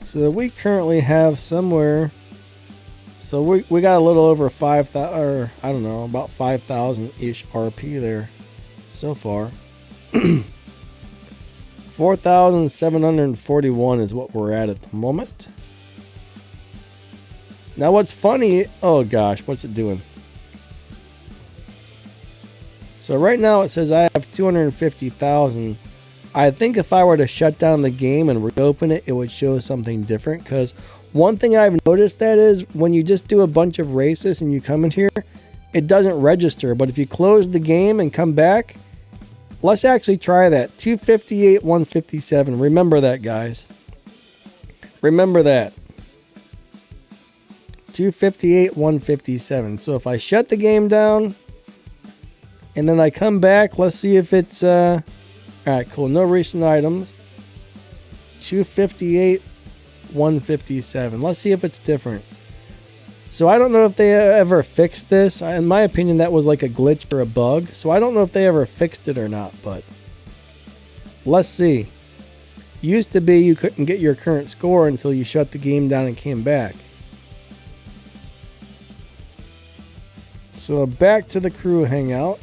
So we currently have somewhere. So we got a little over 5,000, or I don't know, about 5,000-ish RP there so far. 4,741 is what we're at the moment. Now what's funny, oh gosh, what's it doing? So right now it says I have 250,000. I think if I were to shut down the game and reopen it, it would show something different. Because one thing I've noticed that is when you just do a bunch of races and you come in here, it doesn't register. But if you close the game and come back, let's actually try that. 258, 157. Remember that, guys. Remember that. 258, 157. So if I shut the game down and then I come back, let's see if it's all right, cool. No recent items. 258, 157. Let's see if it's different. So I don't know if they ever fixed this. In my opinion, that was like a glitch or a bug. So I don't know if they ever fixed it or not, but let's see. Used to be you couldn't get your current score until you shut the game down and came back. So back to the crew hangout.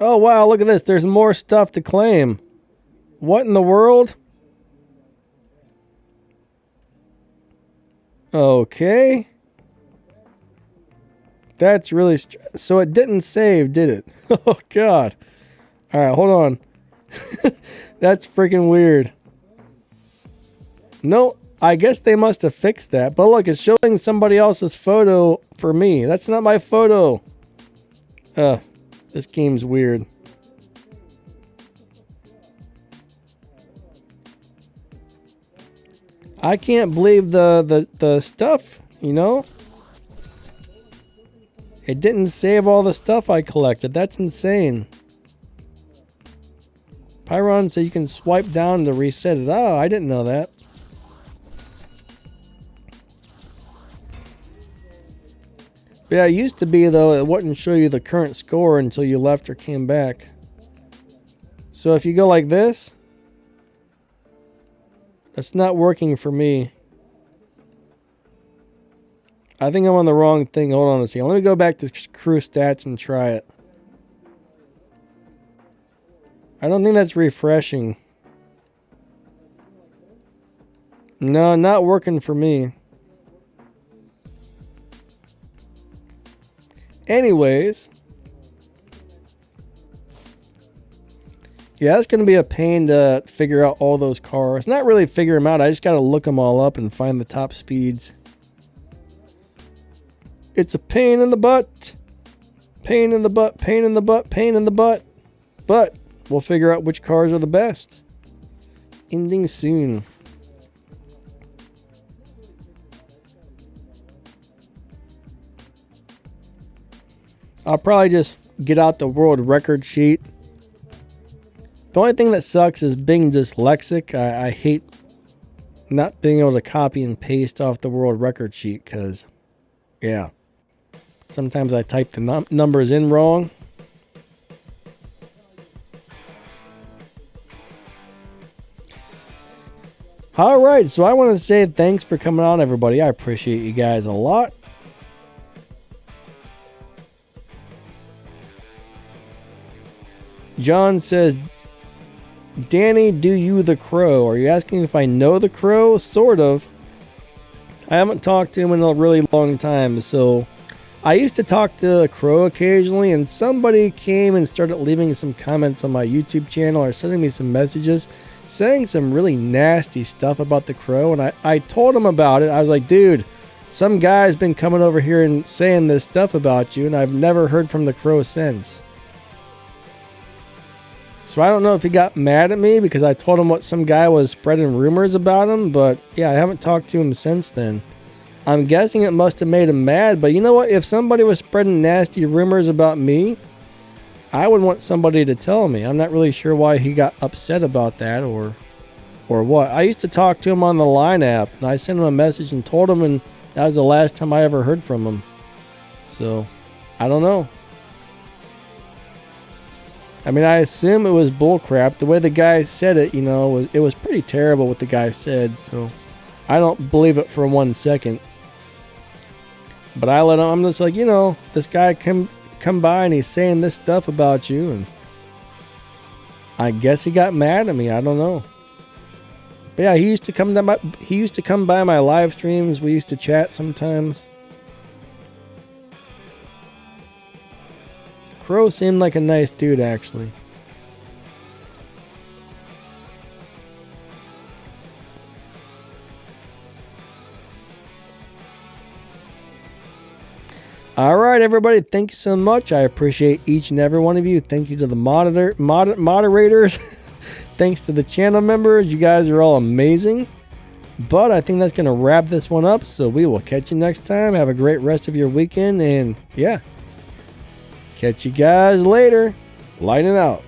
Oh wow, look at this. There's more stuff to claim. What in the world? Okay. That's really so it didn't save, did it? Oh god. All right, hold on. That's freaking weird. No, I guess they must have fixed that. But look, it's showing somebody else's photo for me. That's not my photo. This game's weird. I can't believe the stuff, you know? It didn't save all the stuff I collected. That's insane. Pyron said you can swipe down to reset it. Oh, I didn't know that. Yeah, it used to be, though, it wouldn't show you the current score until you left or came back. So if you go like this, that's not working for me. I think I'm on the wrong thing. Hold on a second. Let me go back to crew stats and try it. I don't think that's refreshing. No, not working for me. Anyways. Yeah, that's going to be a pain to figure out all those cars. Not really figure them out. I just got to look them all up and find the top speeds. It's a pain in the butt. Pain in the butt, pain in the butt, pain in the butt. But we'll figure out which cars are the best. Ending soon. I'll probably just get out the world record sheet. The only thing that sucks is being dyslexic. I hate not being able to copy and paste off the world record sheet because, yeah. Sometimes I type the numbers in wrong. All right, so I want to say thanks for coming on, everybody. I appreciate you guys a lot. John says, Danny, do you the Crow? Are you asking if I know the Crow? Sort of. I haven't talked to him in a really long time, so I used to talk to the Crow occasionally, and somebody came and started leaving some comments on my YouTube channel or sending me some messages saying some really nasty stuff about the Crow, and I told him about it. I was like, dude, some guy's been coming over here and saying this stuff about you, and I've never heard from the Crow since. So I don't know if he got mad at me because I told him what some guy was spreading rumors about him, but yeah, I haven't talked to him since then. I'm guessing it must have made him mad, but you know what? If somebody was spreading nasty rumors about me, I would want somebody to tell me. I'm not really sure why he got upset about that or what. I used to talk to him on the Line app, and I sent him a message and told him, and that was the last time I ever heard from him. So, I don't know. I mean, I assume it was bullcrap. The way the guy said it, you know, it was pretty terrible what the guy said. So, I don't believe it for 1 second. But I'm just like, you know, this guy come by and he's saying this stuff about you, and I guess he got mad at me. I don't know. But yeah, he used to come by my live streams. We used to chat sometimes. Crow seemed like a nice dude, actually. All right, everybody. Thank you so much. I appreciate each and every one of you. Thank you to the moderators. Thanks to the channel members. You guys are all amazing. But I think that's going to wrap this one up. So we will catch you next time. Have a great rest of your weekend. And yeah, catch you guys later. Lighting out.